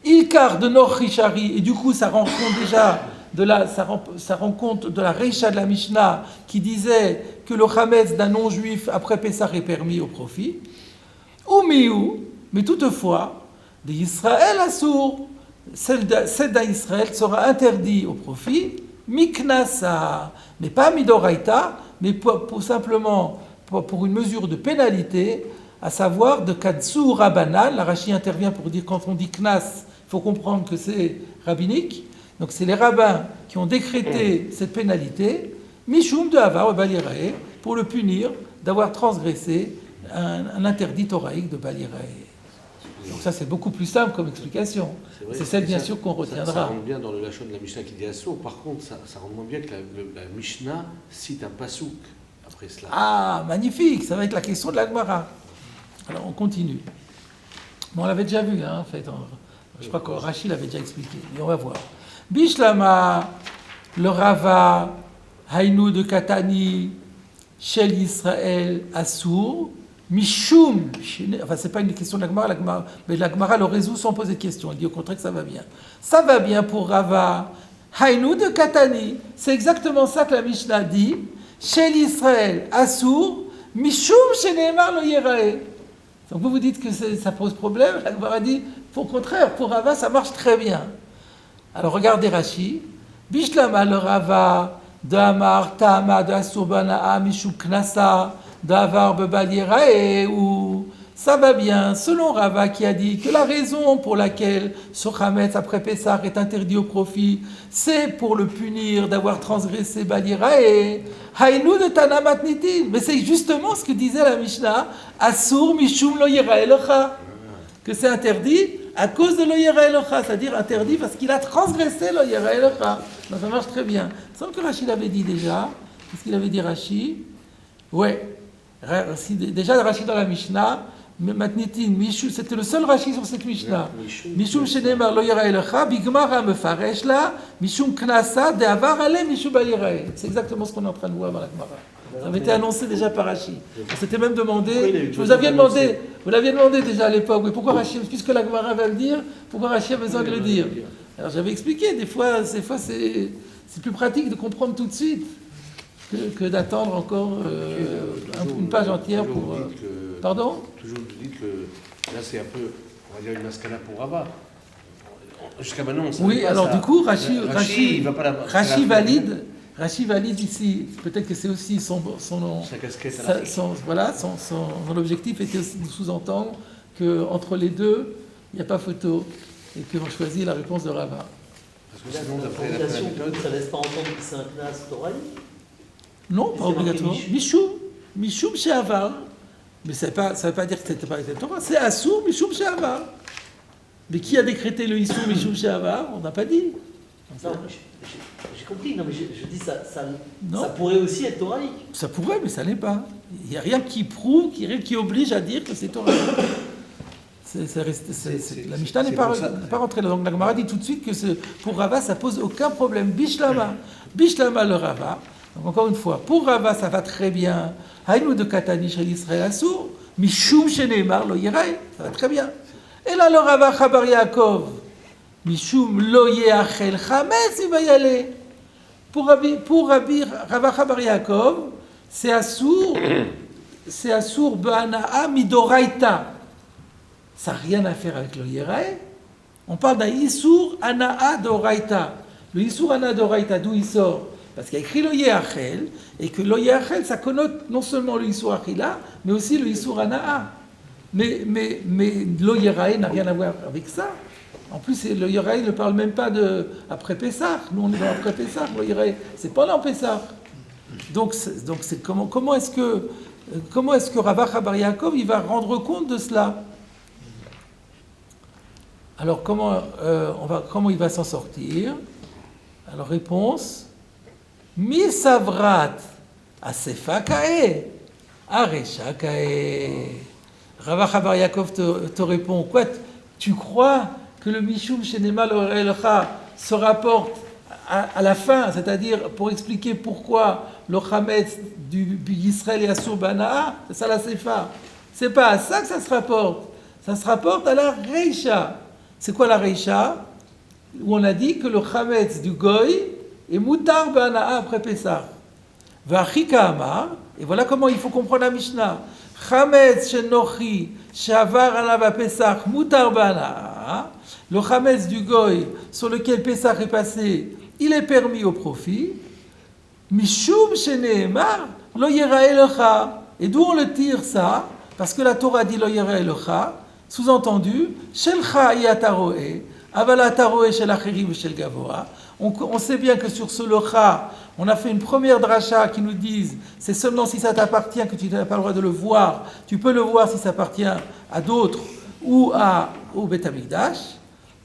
Ilkar de Nor Richari, et du coup, ça rend compte déjà ça rend compte de la Reisha de la Mishnah qui disait que le Chametz d'un non-juif après Pessah est permis au profit. Ou miou, mais toutefois, d'Israël assour, celle d'un Israël sera interdit au profit, miknasa, mais pas midoraita, mais simplement pour une mesure de pénalité, à savoir de katsur rabbanan. La Rashi intervient pour dire quand on dit knas, il faut comprendre que c'est rabbinique. Donc c'est les rabbins qui ont décrété cette pénalité, Mishum de Havar Balirae, pour le punir d'avoir transgressé un interdit thoraïque de Balirae. Donc ça c'est beaucoup plus simple comme explication. C'est celle bien sûr qu'on retiendra. Ça rentre bien dans le lachon de la Mishnah qui dit assour. Par contre, ça rentre moins bien que la Mishnah cite un pasouk après cela. Ah, magnifique, ça va être la question de la Gemara. Alors on continue. Bon, on l'avait déjà vu, hein, en fait. Je crois que Rachid l'avait déjà expliqué, mais on va voir. Bishlama, le Rava, Haïnou de Katani, Shel Israël, Assour, Mishum, enfin c'est pas une question de la Gemara, mais la Gemara le résout sans poser de question. Elle dit au contraire que ça va bien. Ça va bien pour Rava, Haïnou de Katani. C'est exactement ça que la Mishnah dit. Shel Israël, Assour, Mishum, Sheneemar lo Yerae. Donc vous dites que ça pose problème. La Gemara dit, au contraire, pour Rava, ça marche très bien. Alors regardez Rashi. Bishlama le Rava, de Amar, Tama, de Asurbana, Mishum Knasa, d'Avar Bebalierae, ou ça va bien, selon Rava qui a dit que la raison pour laquelle ce Chametz après Pessah est interdit au profit, c'est pour le punir d'avoir transgressé Balierae. Haïnou de Tana Matnitin. Mais c'est justement ce que disait la Mishnah, Asur Mishum Lo Yerae Locha, que c'est interdit à cause de Lo Yerae Locha, c'est-à-dire interdit parce qu'il a transgressé Lo Yerae Locha. Donc ça marche très bien. Il me semble que Rachid l'avait dit déjà. Qu'est-ce qu'il avait dit Rachid? Ouais. Déjà Rachid dans la Mishnah, Matnitin, c'était le seul Rachid sur cette Mishnah. Mishum Shenemar Lo Yerae Locha, Bigmara Mefaresh la, Mishum Knasa, de Avar Ale Mishum Balierae. C'est exactement ce qu'on est en train de voir dans la Gemara. Ça avait été annoncé déjà par Rachid. On s'était même demandé, vous l'aviez demandé déjà à l'époque, mais pourquoi Rachid, puisque la Gemara va le dire, pourquoi Rachid a besoin de le dire? Alors j'avais expliqué, des fois c'est plus pratique de comprendre tout de suite que d'attendre encore une page entière pour... Pardon? Toujours vous dites que là c'est un peu, on va dire une mascala pour Rava. Jusqu'à maintenant on savait oui, pas alors ça. du coup Rachid valide. Rachid valide ici, peut-être que c'est aussi son Sa casquette à la son objectif était aussi de sous-entendre qu'entre les deux, il n'y a pas photo et qu'on choisit la réponse de Rava. Parce que sinon, d'après la méthode... Ça ne laisse pas entendre que c'est un knas thoraïque? Non, pas obligatoire. Mishum she'avar. Mais ça ne veut pas dire que ce n'était pas la Torah. C'est Assour Mishum she'avar. Mais qui a décrété le Issour Mishum she'avar? On n'a pas dit. Non, j'ai compris, non, mais je dis Non. ça pourrait aussi être thoraïque. Ça pourrait, mais ça n'est pas. Il n'y a rien qui prouve, rien qui oblige à dire que c'est thoraïque. La Mishnah n'est pas rentrée là. Donc la Gemara dit tout de suite que pour Rava, ça pose aucun problème. Bishlama. Bishlama le Rava. Donc encore une fois, pour Rava, ça va très bien. Haïnou de Katani shel Israël Assour. Mishum sheneemar lo yirai. Ça va très bien. Et là, le Rava Chabar Yaakov. Mishum lo yeachel chametz il va y aller. Pour Rabbi Rava Chabar Yaakov, c'est Assour Be'anaa Midoraita. Ça n'a rien à faire avec le Yerae. On parle d'un Issour Anaa d'Oraita. Le Issour Anaa d'Oraita, d'où il sort? Parce qu'il y a écrit le Yeachel, et que le Yeachel, ça connote non seulement le Issour Achila, mais aussi le Issour Anaa. Mais le Yerae n'a rien à voir avec ça. En plus, le Yerae ne parle même pas après Pessah. Nous, on est dans après Pessah. Le Yerae, c'est pendant Pessah. Donc c'est comment est-ce que Rava Chabar Yaakov il va rendre compte de cela? Alors comment il va s'en sortir? Alors réponse: Mi savrat asefa kae aresha kae. Rava Chabar Yaakov te répond: quoi? Tu crois que le Mishum Shenema Loreelcha se rapporte à la fin, c'est-à-dire pour expliquer pourquoi le Chametz du Yisraël et Assour Banaa, c'est ça la Sefa. C'est pas à ça que ça se rapporte. Ça se rapporte à la Reisha. C'est quoi la Reisha? Où on a dit que le Chametz du Goy est Mutar Banaa après Pessah. Vachika Amar, et voilà comment il faut comprendre la Mishnah. Chametz Shenochi Shavar Alav Pessah Mutar Banaa. Le Chametz du Goy sur lequel Pessah est passé, il est permis au profit. Mishum sheneemar lo yerae lecha. Et d'où on le tire ça? Parce que la Torah dit lo yerae lecha. Sous-entendu, shelcha yataroe, aval ataroe shel achirim shel gavoa. On sait bien que sur ce lecha, on a fait une première dracha qui nous dise c'est seulement si ça t'appartient que tu n'as pas le droit de le voir. Tu peux le voir si ça appartient à d'autres ou au Beth Amikdash.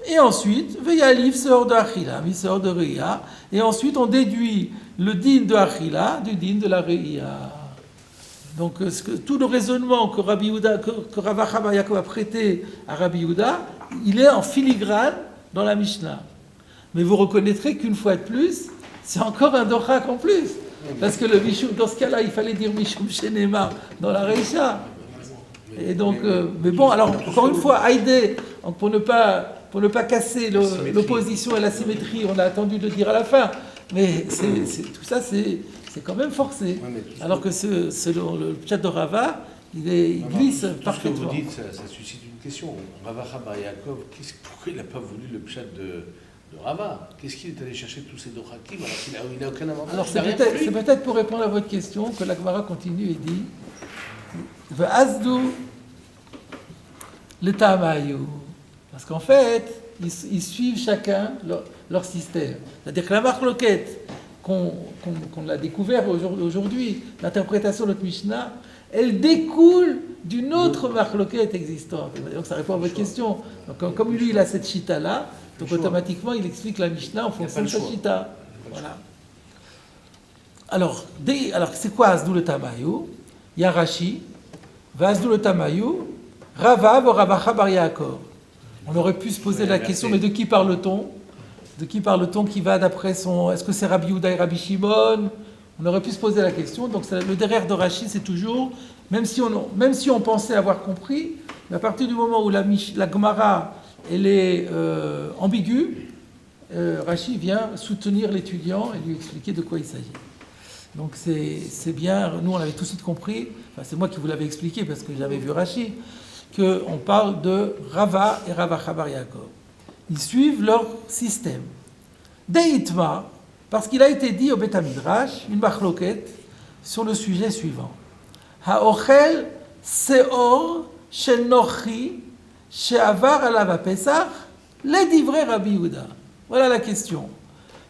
Et ensuite, Veyalif sort de Achila, mi sort de Reia. Et ensuite, on déduit le din de Achila du din de la Reia. Donc, tout le raisonnement que Rava Chabar Yaakov a prêté à Rabbi Yehuda, il est en filigrane dans la Mishnah. Mais vous reconnaîtrez qu'une fois de plus, c'est encore un dochak en plus. Parce que le Mishum, dans ce cas-là, il fallait dire Mishum Shenema dans la Reisha. Et donc, mais bon, alors, encore une fois, Haïdé, pour ne pas casser l'opposition et la symétrie, on a attendu de le dire à la fin. Mais tout ça, c'est quand même forcé. Alors que selon le chat de Rava, il glisse parfaitement. Ce que vous dites, ça suscite une question. Rava Chabar Yaakov, pourquoi il n'a pas voulu le pshat de Rava? Qu'est-ce qu'il est allé chercher tous ces dochakim alors qu'il n'a aucun avantage? Alors c'est peut-être pour répondre à votre question que la Gemara continue et dit V'azdu le Tamayu. Parce qu'en fait, ils suivent chacun leur système. C'est-à-dire que la marloquette qu'on a découvert aujourd'hui, l'interprétation de notre Mishnah, elle découle d'une autre marloquette existante. Donc ça répond à votre question. Donc, comme lui, il a cette chita-là, donc automatiquement, il explique la Mishnah en fonction de sa chita. Voilà. Alors c'est quoi Asdou le Tamayu? Il y a Rashi, Asdou le Tamayu, Rava Rava Chabar Yaakov. On aurait pu se poser la question, mais de qui parle-t-on? De qui parle-t-on qui va d'après son... Est-ce que c'est Rabbi Yehuda et Rabbi Shimon? On aurait pu se poser la question. Donc le derrière de Rashi, c'est toujours, même si on pensait avoir compris, mais à partir du moment où la Gemara elle est ambiguë, Rashi vient soutenir l'étudiant et lui expliquer de quoi il s'agit. Donc c'est bien, nous on avait tout de suite compris, enfin c'est moi qui vous l'avais expliqué parce que j'avais vu Rashi, qu'on parle de Rava et Rava Chabar Yaakov. Ils suivent leur système. Deitma, parce qu'il a été dit au Beth Midrash, une machloket, sur le sujet suivant. Ha'ochel seor shenochi she'avar alav Pesach ledivrei Rabbi Yehuda. Voilà la question.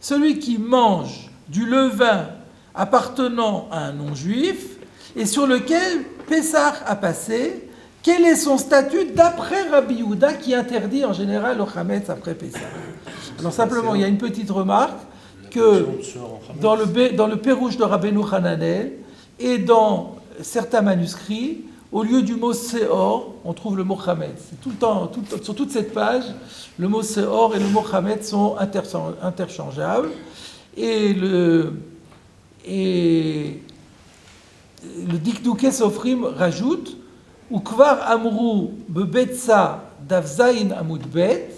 Celui qui mange du levain appartenant à un non-juif et sur lequel Pesach a passé, quel est son statut d'après Rabbi Yehuda qui interdit en général le chametz après Pesach? Alors simplement, il y a une petite remarque La que position de Sehor en Hametz. dans le Pérouge de Rabbeinu Hananel et dans certains manuscrits, au lieu du mot Sehor, on trouve le mot Hametz. C'est tout le temps, sur toute cette page, le mot Sehor et le mot Hametz sont interchangeables. Et le Dikdouké Sofrim rajoute Ukvar Amrou Bebetsa Davzain Amud Bet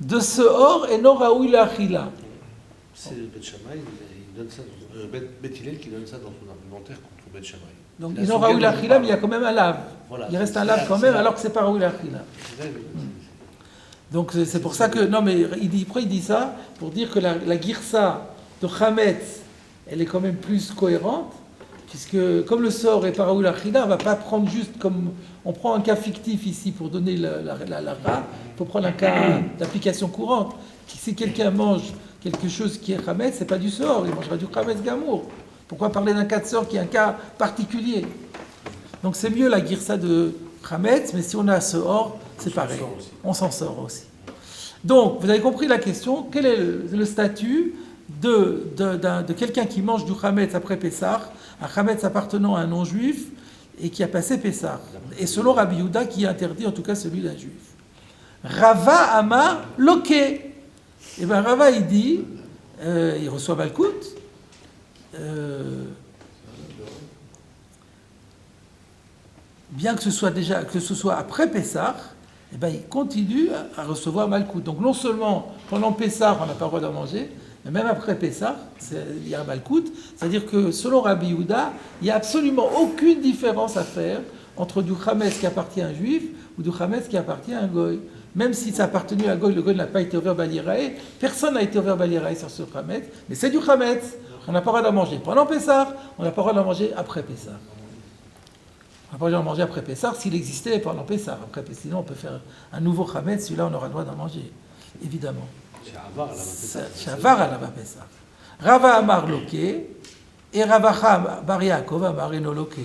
de Sehor et Noraoui Lachila. C'est Bet Shammai, il donne ça, Bet Hillel qui donne ça dans son argumentaire contre Bet Shammai. Donc La il n'aura eu Souga la dont on khila, mais il y a parle. quand même un lave. Voilà, Il reste c'est un lave là, quand c'est même, là. alors que c'est pas eu la khila. C'est là, Donc c'est pour ça que non, mais pourquoi il dit ça pour dire que la girsa de Hametz, elle est quand même plus cohérente, puisque comme le sort est par la khila, on va pas prendre juste comme on prend un cas fictif ici pour donner la ra. Il faut prendre un cas d'application courante. Si quelqu'un mange quelque chose qui est Hametz, c'est pas du sort, il mangera du Hametz Gamour. Pourquoi parler d'un cas de sort qui est un cas particulier? Donc c'est mieux la girsa de Hametz, mais si on a ce or, c'est pareil. On s'en sort aussi. Donc, vous avez compris la question. Quel est le statut de quelqu'un qui mange du Hametz après Pessah, un Hametz appartenant à un non-juif et qui a passé Pessah? Et selon Rabbi Yehuda, qui interdit en tout cas celui d'un juif. Rava Amar Loké. Et bien Rava, il dit, il reçoit Malkout. Bien que ce soit après Pessah, eh ben, il continue à recevoir Malkout. Donc non seulement pendant Pessah, on n'a pas le droit d'en manger, mais même après Pessah, il y a Malkout. C'est-à-dire que selon Rabbi Yehuda, il n'y a absolument aucune différence à faire entre du Hametz qui appartient à un juif ou du Hametz qui appartient à un goy. Même si ça appartenu à un goy, le goy n'a pas été ouvert Balirae, personne n'a été ouvert Balirae sur ce Hametz, mais c'est du Hametz. On n'a pas le droit d'en manger pendant Pessah, on n'a pas le droit d'en manger après Pessah. On n'a pas le droit d'en manger après Pessah s'il existait pendant Pessah. Après, sinon, on peut faire un nouveau Hametz, celui-là, on aura le droit d'en manger, évidemment. Shavar à la Pessah. Rava Amar Loké et Ravacha Bar Yaakov Amar Eno Loké.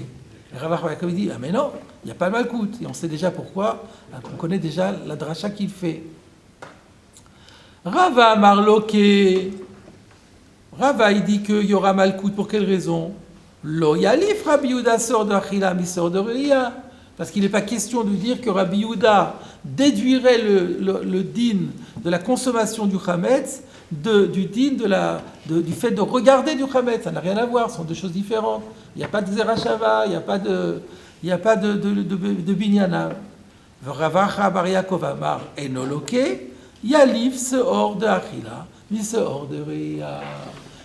Et Ravacha Bar Yaakov dit: ah, mais non, il n'y a pas de Malkout. Et on sait déjà pourquoi, on connaît déjà la dracha qu'il fait. Rava Amar Loké. Rava, il dit qu'il y aura Malkout. Pour quelle raison? Lo Yalif Rabbi Yehuda sort de Achila, mi sort de Reya. Parce qu'il n'est pas question de dire que Rabbi Yehuda déduirait le din de la consommation du Hametz du din du fait de regarder du Hametz. Ça n'a rien à voir, ce sont deux choses différentes. Il n'y a pas de Zerachava, il n'y a pas de Binyana. Ravacha Bar Yaakov Amar Enoloke, Yalif Sehor de Achila, mi Sehor de Reya.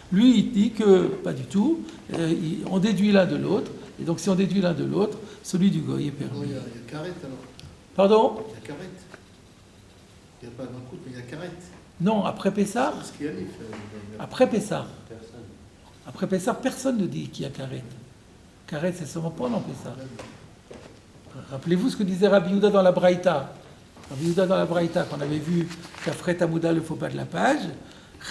Lui, il dit que, pas du tout, on déduit l'un de l'autre, et donc si on déduit l'un de l'autre, celui du goy est permis. Il y a carrette alors. Pardon? Il y a carrette. Il n'y a pas d'un coup, mais il y a carrette. Non, après Pessah? C'est ce qu'il y a dit. Après Pessah. Personne. Après Pessah, personne ne dit qu'il y a carrette. Carrette, c'est seulement pendant Pessah. Rappelez-vous ce que disait Rabbi Yehuda dans la Braïta. Rabbi Yehuda dans la Braïta, qu'on avait vu qu'Afret Amouda, le faux pas de la page.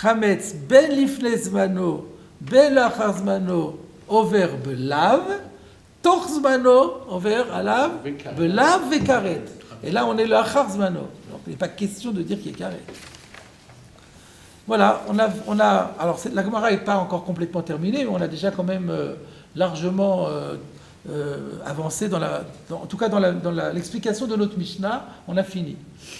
Chametz ben lifnei zmano, ben lachar zmano, over belav, toch zmano, over alav, belav ve karet. Et là, on est le achar zmano. Donc, il n'est pas question de dire qu'il y a karet. Voilà, alors la Gemara n'est pas encore complètement terminée, mais on a déjà quand même largement avancé en tout cas dans l'explication de notre Mishnah, on a fini.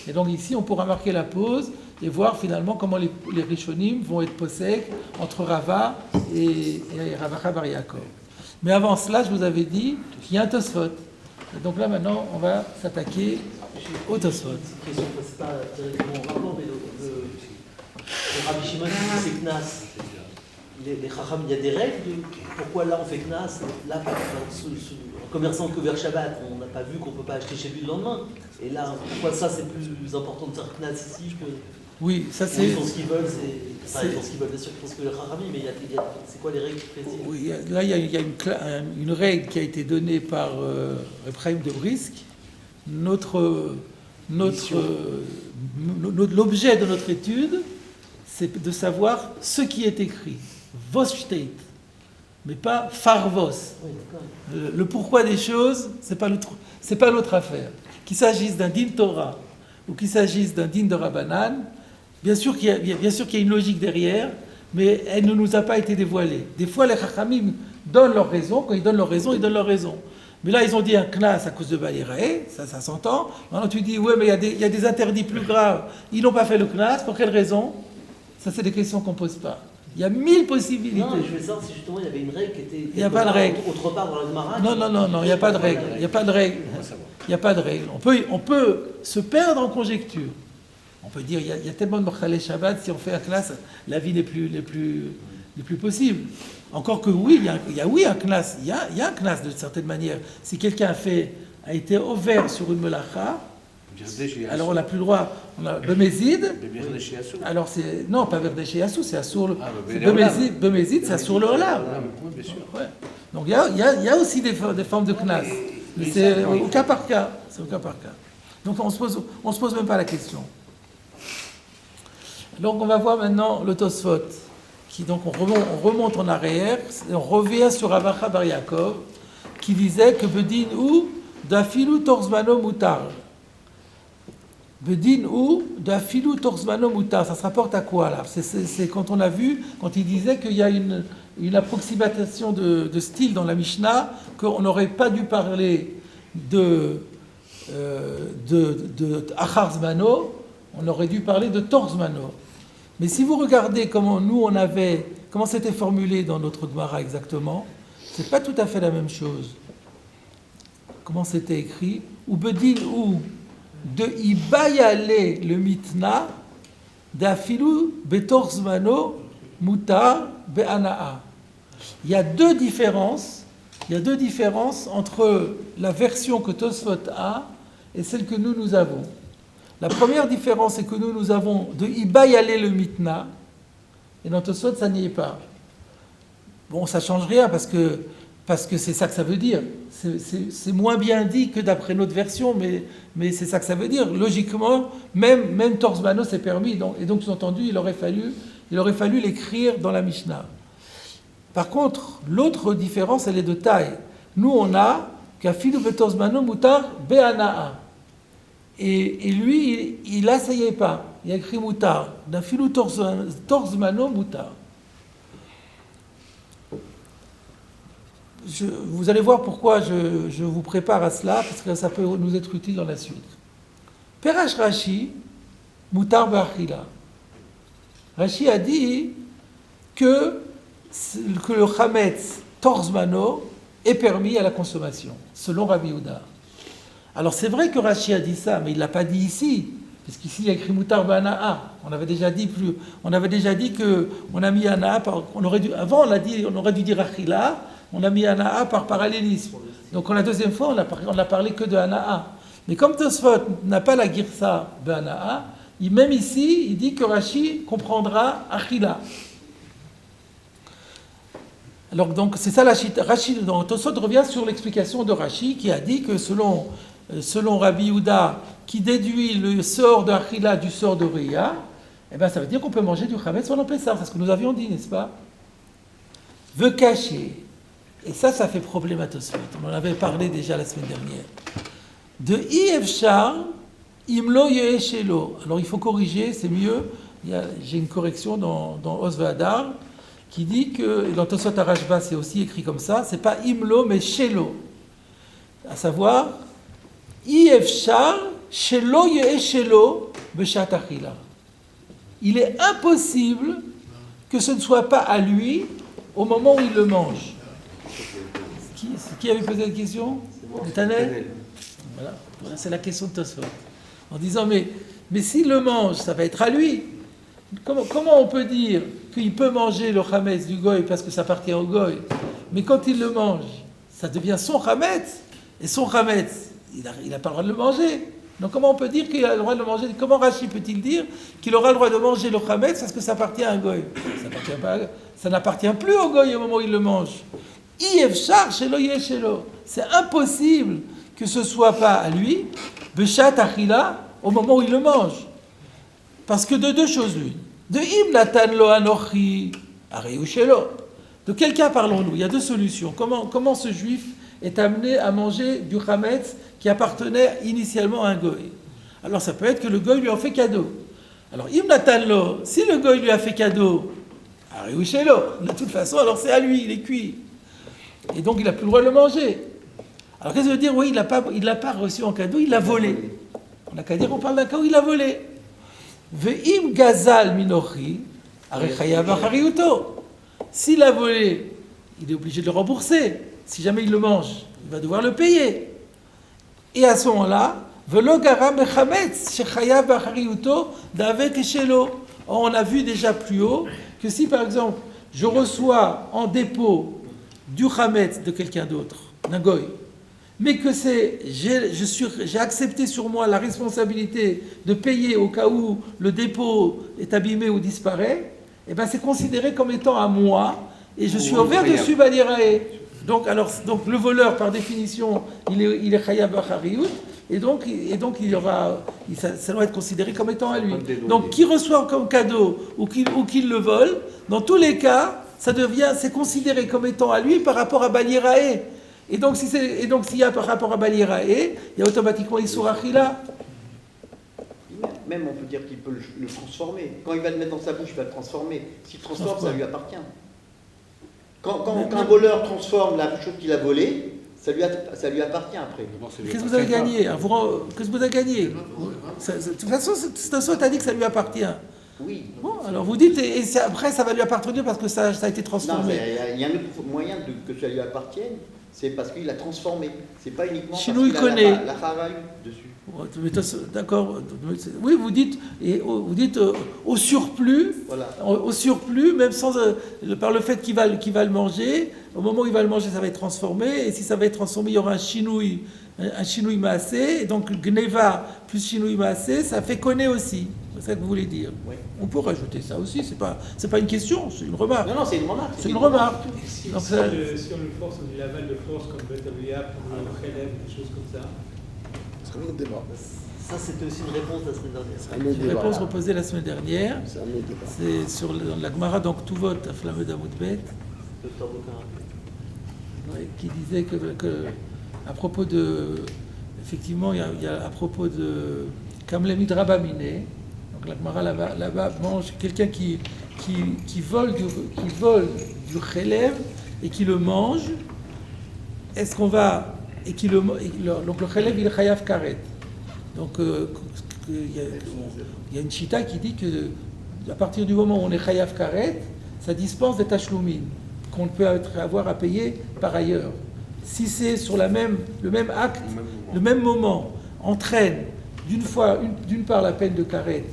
Et donc ici, on pourra marquer la pause et voir finalement comment les Rishonim vont être possèques entre Rava et Ravacha Bar Yaakov. Mais avant cela, je vous avais dit qu'il y a un Tosfot. Et donc là, maintenant, on va s'attaquer au Tosfot. Question, c'est pas directement en rapport, mais le Rabbi Shimon qui dit c'est Knas. Les Chacham, il y a des règles de pourquoi là on fait Knas, là, en commerçant que vers Shabbat, on n'a pas vu qu'on ne peut pas acheter chez lui le lendemain. Et là, pourquoi ça c'est plus important de faire Knas ici que. Oui, ça c'est. Ils font ce qu'ils veulent, ils font ce qu'ils veulent, bien sûr, ils font ce que les Chacham, mais c'est quoi les règles précises? Oui, là il y a une règle qui a été donnée par Ephraim de Brisk. L'objet de notre étude, c'est de savoir ce qui est écrit. Vos steht, mais pas farvos. Le pourquoi des choses, c'est pas notre affaire. Qu'il s'agisse d'un din Torah ou qu'il s'agisse d'un din de Rabbanan, Bien sûr qu'il y a une logique derrière, mais elle ne nous a pas été dévoilée. Des fois, les Chachamim donnent leur raison. Quand ils donnent leur raison, ils donnent leur raison. Mais là, ils ont dit un knas à cause de Balirae, ça s'entend. Maintenant, tu dis, ouais, mais il y a des interdits plus graves. Ils n'ont pas fait le knas, pour quelle raison? Ça, c'est des questions qu'on ne pose pas. Il y a 1000 possibilités. Non, mais je voulais savoir si justement il y avait une règle qui était. Il n'y a pas de règle. Autre part dans la Gemara. Non, il n'y a pas de règle. Il n'y a pas de règle. Il n'y a pas de règle. On peut se perdre en conjecture. On peut dire, il y a tellement de Morchalei Shabbat, si on fait un knas, la vie n'est plus possible. Encore que oui, il y a un knas, il y a un knas de certaine manière. Si quelqu'un a été ouvert sur une melacha, alors on n'a plus le droit, on a Bemezid, alors c'est, non, pas Verdéché Yassou, c'est Assour, Bemezid, c'est Assour le Olam. Ouais. Donc il y a aussi des formes de knas, mais c'est au cas par cas, Donc on se pose même pas la question. Donc on va voir maintenant le Tosfot, qui donc on remonte en arrière, et on revient sur Avacha Bar Yaakov, qui disait que Bedin ou d'Afilu Torzmano Mutar. Bedin ou d'Afilu Torzmano Mutar, ça se rapporte à quoi là? C'est quand on a vu, quand il disait qu'il y a une approximation de style dans la Mishnah, qu'on n'aurait pas dû parler de Achar Zmano, on aurait dû parler de Torzmano. Mais si vous regardez comment c'était formulé dans notre Gemara exactement, c'est pas tout à fait la même chose. Comment c'était écrit? Ou bedin ou de ibayale le mitna d'afilu betorzmano mutar be'anaa. Il y a deux différences entre la version que Tosfot a et celle que nous avons. La première différence, c'est que nous avons de Ibayale le mitna, et dans Tosfot, ça n'y est pas. Bon, ça ne change rien, parce que c'est ça que ça veut dire. C'est moins bien dit que d'après notre version, mais c'est ça que ça veut dire. Logiquement, même Torzmano c'est permis, et donc sous-entendu, il aurait fallu l'écrire dans la Mishnah. Par contre, l'autre différence, elle est de taille. Nous, on a qu'afilu betorzmano mutar be'anaa. Et lui, il n'essayait pas. Il a écrit mutar. D'afilu torzmano mutar. Vous allez voir pourquoi je vous prépare à cela, parce que ça peut nous être utile dans la suite. Perash Rashi, mutar ba'achila. Rashi a dit que le chametz torzmano est permis à la consommation, selon Rabbi Yehuda. Alors c'est vrai que Rashi a dit ça, mais il ne l'a pas dit ici, parce qu'ici il y a écrit mutar ba'anaa. On avait déjà dit que on a mis anaa avant on aurait dû dire achila, on a mis anaa par parallélisme. Donc la deuxième fois on n'a parlé que de anaa. Mais comme Tosfot n'a pas la girsa ba'anaa, même ici il dit que Rashi comprendra achila. Alors donc c'est ça Rashi, donc Tosfot revient sur l'explication de Rashi qui a dit que selon Rabbi Yehuda qui déduit le sort de Achila du sort de Réa, eh bien ça veut dire qu'on peut manger du chametz pendant Pessah, c'est ce que nous avions dit, n'est-ce pas? Veut cacher, et ça fait problème à Tosfot, on en avait parlé déjà la semaine dernière. De Ifshar imlo yeshelo. Alors il faut corriger, c'est mieux, j'ai une correction dans Os V'Hadar, qui dit que, dans Tosfot Arashba c'est aussi écrit comme ça, c'est pas imlo mais shelo, à savoir Ifshar shelo yeshelo beshat achila. Il est impossible que ce ne soit pas à lui au moment où il le mange. Qui avait posé la question? Netanel. Voilà, c'est la question de Tosfot. En disant, mais s'il le mange, ça va être à lui. Comment on peut dire qu'il peut manger le chametz du goy parce que ça appartient au goy, mais quand il le mange, ça devient son chametz, et son chametz, il n'a pas le droit de le manger. Donc comment on peut dire qu'il a le droit de le manger? Comment Rashi peut-il dire qu'il aura le droit de manger le chametz parce que ça appartient à un goy? Ça n'appartient plus au goy au moment où il le mange. Ifshar shelo yeshelo. C'est impossible que ce soit pas à lui, beshat achila, au moment où il le mange. Parce que de deux choses l'une. De im natan lo anochi areu shelo. De quel cas parlons-nous? Il y a deux solutions. Comment ce juif est amené à manger du chametz qui appartenait initialement à un goy? Alors ça peut être que le goy lui en fait cadeau. Alors, Im Natanlo, si le goy lui a fait cadeau, de toute façon, alors c'est à lui, il est cuit. Et donc, il n'a plus le droit de le manger. Alors, qu'est-ce que ça veut dire? Oui, il l'a pas reçu en cadeau, il l'a volé. On n'a qu'à dire, on parle d'un cas où il l'a volé. Ve'im gazal minochi, arechayav achariuto. S'il a volé, il est obligé de le rembourser. Si jamais il le mange, il va devoir le payer. Et à ce moment-là, velo gara mechametz shechayav achariuto davek eshelo. On a vu déjà plus haut que si par exemple je reçois en dépôt du chametz de quelqu'un d'autre, d'un goy, mais que j'ai accepté sur moi la responsabilité de payer au cas où le dépôt est abîmé ou disparaît, et ben c'est considéré comme étant à moi et je suis ouvert dessus balirae. Donc le voleur par définition il est chayav b'achariyut et donc ça doit être considéré comme étant à lui. Donc qui reçoit comme cadeau ou qui le vole, dans tous les cas c'est considéré comme étant à lui par rapport à balirae. Et donc s'il y a par rapport à balirae, il y a automatiquement Issur Achila. Même on peut dire qu'il peut le transformer. Quand il va le mettre dans sa bouche, il va le transformer. S'il transforme, ça lui appartient. Quand un voleur transforme la chose qu'il a volée, ça lui appartient après. Qu'est-ce que vous avez gagné? Qu'est-ce que vous avez gagné? De toute façon, tu as dit que ça lui appartient. Oui. Bon, alors vous dites, après ça va lui appartenir parce que ça a été transformé. Non, mais il y a un autre moyen que ça lui appartienne, c'est parce qu'il l'a transformé. C'est pas uniquement Chez nous, parce qu'il a la charaï dessus. D'accord. Oui, vous dites au surplus, voilà. Au surplus, même par le fait qu'il va le manger, au moment où il va le manger, ça va être transformé, et si ça va être transformé, il y aura un chinouï maasé, et donc gneva plus chinouï maasé, ça fait connaît aussi. C'est ça que vous voulez dire. Oui. On peut rajouter ça aussi, c'est pas une question, c'est une remarque. Non, c'est une remarque. C'est une remarque. Si Donc, on le force, on dit l'aval de force comme Betalia pour le Khelem, des choses comme ça. C'est un autre débat. Ça, c'était aussi une réponse la semaine dernière. C'est un autre Une débat. réponse reposée la semaine dernière, C'est un autre débat. c'est sur dans la Gemara, donc Tuvot, Aflamed Amoudbet, Le Tarbotin. qui disait que à propos de, effectivement, il y a à propos de Kamlemid Rabamine, donc la Gemara là-bas mange quelqu'un qui vole du chélèv et qui le mange. Est-ce qu'on va donc le chélèv il est chayav karet. Donc il y a une chita qui dit que à partir du moment où on est chayav karet, ça dispense des tachloumin qu'on peut avoir à payer par ailleurs. Si c'est sur le même acte, le même moment, entraîne d'une part la peine de karet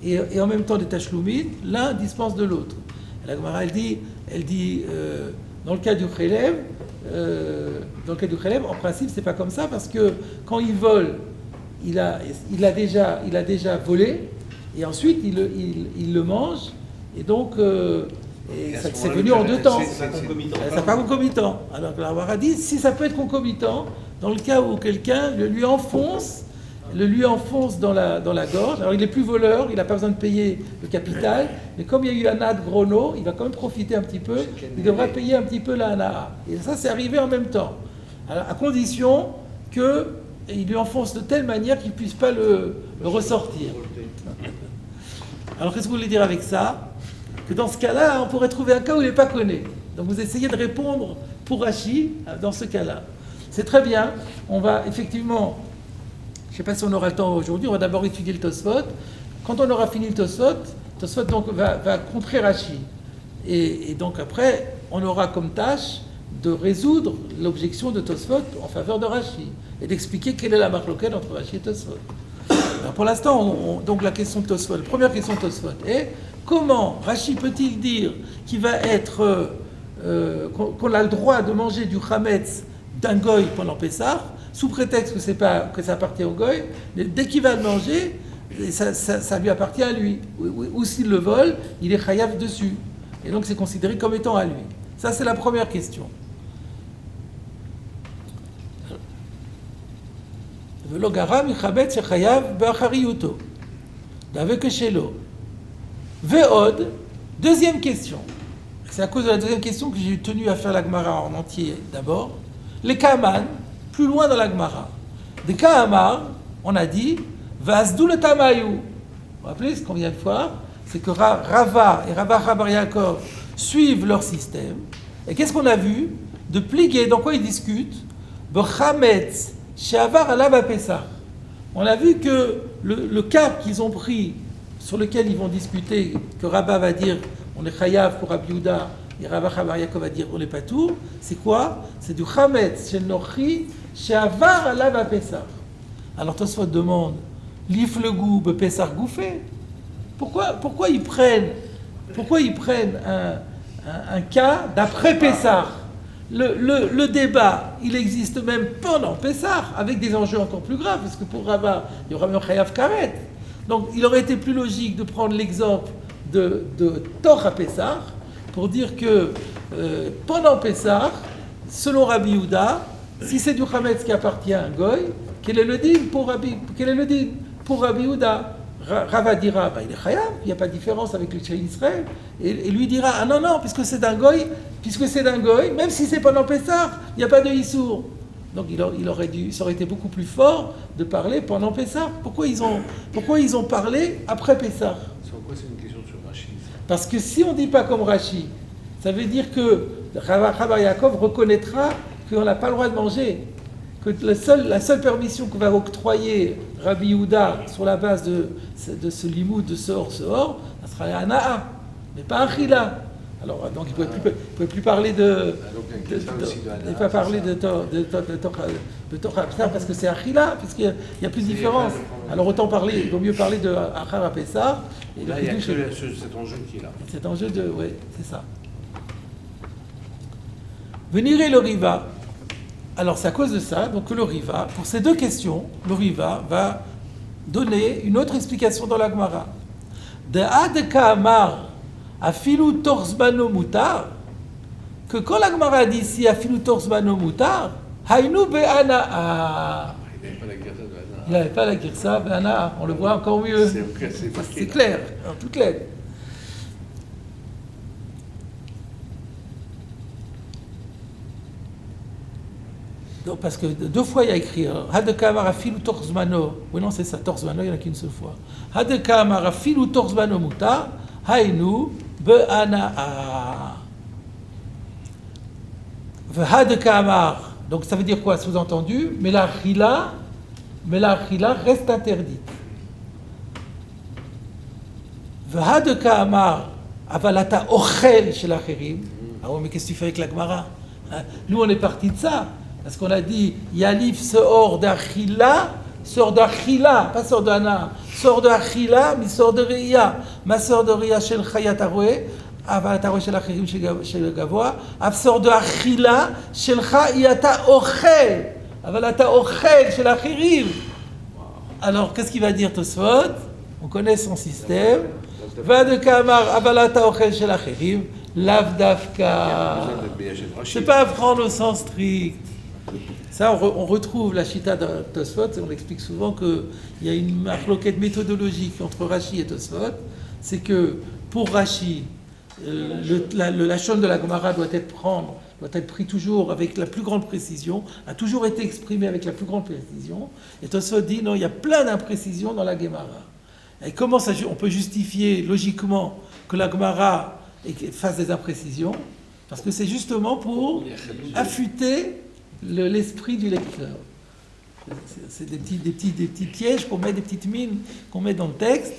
et en même temps des tachloumin, l'un dispense de l'autre. La Gemara elle dit dans le cas du chélèv, en principe c'est pas comme ça parce que quand il vole, il a déjà volé et ensuite il le mange et donc c'est venu en deux temps. C'est pas concomitant. Alors la Gemara dit si ça peut être concomitant dans le cas où quelqu'un le lui enfonce dans la gorge. Alors il n'est plus voleur, il n'a pas besoin de payer le capital, mais comme il y a eu un ad grono, il va quand même profiter un petit peu, il devra payer un petit peu la anaa. Et ça, c'est arrivé en même temps. Alors, à condition qu'il lui enfonce de telle manière qu'il ne puisse pas le ressortir. Alors qu'est-ce que vous voulez dire avec ça? Que dans ce cas-là, on pourrait trouver un cas où il n'est pas connu. Donc vous essayez de répondre pour Rashi dans ce cas-là. C'est très bien, on va effectivement... Je ne sais pas si on aura le temps aujourd'hui, on va d'abord étudier le Tosfot. Quand on aura fini le Tosfot donc va contrer Rashi. Et donc après, on aura comme tâche de résoudre l'objection de Tosfot en faveur de Rashi et d'expliquer quelle est la marloquette entre Rashi et Tosfot. Alors pour l'instant, donc la question de Tosfot, la première question de Tosfot est comment Rashi peut-il dire qu'il va être, qu'on a le droit de manger du chametz d'un goy pendant Pessah, sous prétexte que ça appartient au goy, mais dès qu'il va le manger, ça lui appartient à lui. Ou s'il le vole, il est chayav dessus. Et donc c'est considéré comme étant à lui. Ça c'est la première question. Velo gara michametz shechayav be'achariyuto. D'avek shelo. Ve'od, deuxième question. C'est à cause de la deuxième question que j'ai tenu à faire la Gemara en entier d'abord. Les Kaman, plus loin dans la Gemara. Des Kahamar, on a dit, Vasdou le Tamayu. vous rappelez ce qu'on vient de voir, c'est que Rava et Rabba Bar Yaakov suivent leur système. Et qu'est-ce qu'on a vu? De plier, dans quoi ils discutent? Bechametz, Sheavar Alav Pesach. On a vu que le cap qu'ils ont pris, sur lequel ils vont discuter, que Rabba va dire on est chayav pour Rabbi Yehuda, et Rabba Bar Yaakov va dire on n'est pas tout, c'est quoi? C'est du Chametz, Shel Nochi, Sheavar Alav Pesach. Alors Tosfot demande, l'if le goût, Pesach gouffé. Pourquoi ils prennent un cas d'après Pessah? Le débat, il existe même pendant Pessah, avec des enjeux encore plus graves, parce que pour Rava, il y aura même Chayav Karet. Donc il aurait été plus logique de prendre l'exemple de Torah Pessah, pour dire que pendant Pessah, selon Rabbi Yehuda, si c'est du Chametz qui appartient à un goy, quel est le din pour Rabbi Yehuda? Rava dira, il est chayav, il n'y a pas de différence avec le Tchaï Israël. Et lui dira, ah non, puisque c'est d'un goy, même si c'est pendant Pessah, il n'y a pas de Issour. Donc ça aurait été beaucoup plus fort de parler pendant Pessah. Pourquoi ils ont parlé après Pessah? Sur quoi c'est une question sur Rashi? Parce que si on ne dit pas comme Rashi, ça veut dire que Rabbi Yaakov reconnaîtra qu'on n'a pas le droit de manger. Que la seule permission que va octroyer Rabbi Yehuda sur la base de ce limoud, de ce hors, ça sera un Na'a, mais pas un Chila. Alors, donc, il ne pouvait plus parler de Torah parce que c'est un Chila, puisqu'il n'y a plus de différence. Alors, il vaut mieux parler de Achar HaPessah. Là, il y a que cet enjeu qui est là. Cet enjeu oui, c'est ça. Venirez le Riva. Alors c'est à cause de ça, donc que le Riva, pour ces deux questions, le Riva va donner une autre explication dans la Gemara. De Ad Ka'amar Afilu Torzbano Mutar, que quand la Gemara dit ici Afilu Torzbano Mutar, Hainu Be'ana'a. Il n'avait pas la Girsa Be'ana'a, on le voit encore mieux. C'est clair, en toute lettre. Donc, parce que deux fois il y a écrit Hadeka'amar afilu torzmano. Oui, non, c'est ça, torzmano, il n'y en a qu'une seule fois. Hadeka'amar afilu torzmano muta, hainu be'ana'a. Hadeka'amar, donc ça veut dire quoi, sous-entendu? Mais la chila reste interdite. Hadeka'amar avalata ochel shel acherim. Ah oui, mais qu'est-ce que tu fais avec la Gemara? Nous, on est parti de ça. Parce qu'on a dit, Yalif sort d'Achila, pas sort d'Ana, sort d'Achila, mais sort de Ria. Ma sort de Ria shel Chayat Aroué, Aval Taroué shel Achirim shel Gavoa, Av sort d'Achila shel Chayata Ochel, Avalata Ochel shel Achirim. Alors, qu'est-ce qu'il va dire Tosfot? On connaît son système. Va de Kamar, Avalata Ochel shel Achirim, Lavdafka. C'est pas à prendre au sens strict. Ça, on retrouve la chita de Tosfot, et on explique souvent qu'il y a une marloquette méthodologique entre Rashi et Tosfot. C'est que pour Rashi, le lachon de la Gemara doit être pris toujours avec la plus grande précision, a toujours été exprimé avec la plus grande précision. Et Tosfot dit non, il y a plein d'imprécisions dans la Gemara. Et comment on peut justifier logiquement que la Gemara fasse des imprécisions? Parce que c'est justement pour affûter l'esprit du lecteur. C'est des petits pièges qu'on met, des petites mines qu'on met dans le texte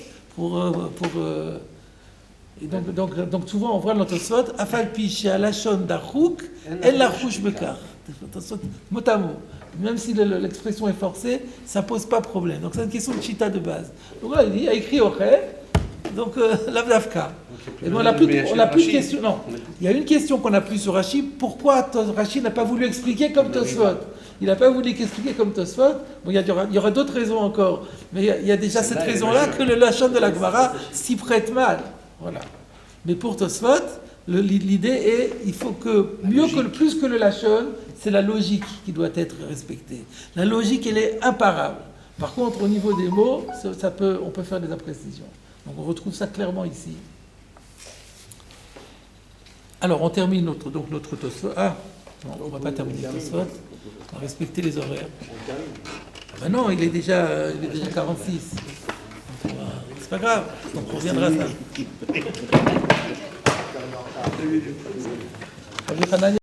et donc souvent on voit dans Tosfot afalpi chez alachon d'archouk el l'archouch bekar. Mot à mot. Même si l'expression est forcée, ça pose pas problème. Donc c'est une question de chita de base. Donc là il a écrit Ochel, donc l'avdavka. Et bon, on n'a plus de questions. Non, il y a une question qu'on n'a plus sur Rashi. Pourquoi Rashi n'a pas voulu expliquer comme Tosfot? Il n'a pas voulu expliquer comme Tosfot. Bon, il y aura d'autres raisons encore. Mais il y a déjà cette raison-là que le lachon de la Gemara s'y prête mal. Voilà. Mais pour Tosfot, l'idée est il faut que, plus que le lachon, c'est la logique qui doit être respectée. La logique, elle est imparable. Par contre, au niveau des mots, on peut faire des imprécisions. Donc on retrouve ça clairement ici. Alors, on termine notre Tosfot. Ah, non, on ne va pas terminer Tosfot. On va respecter les horaires. Ah ben non, il est déjà 46. On va c'est pas grave, donc on reviendra à ça. Rabbi Hanania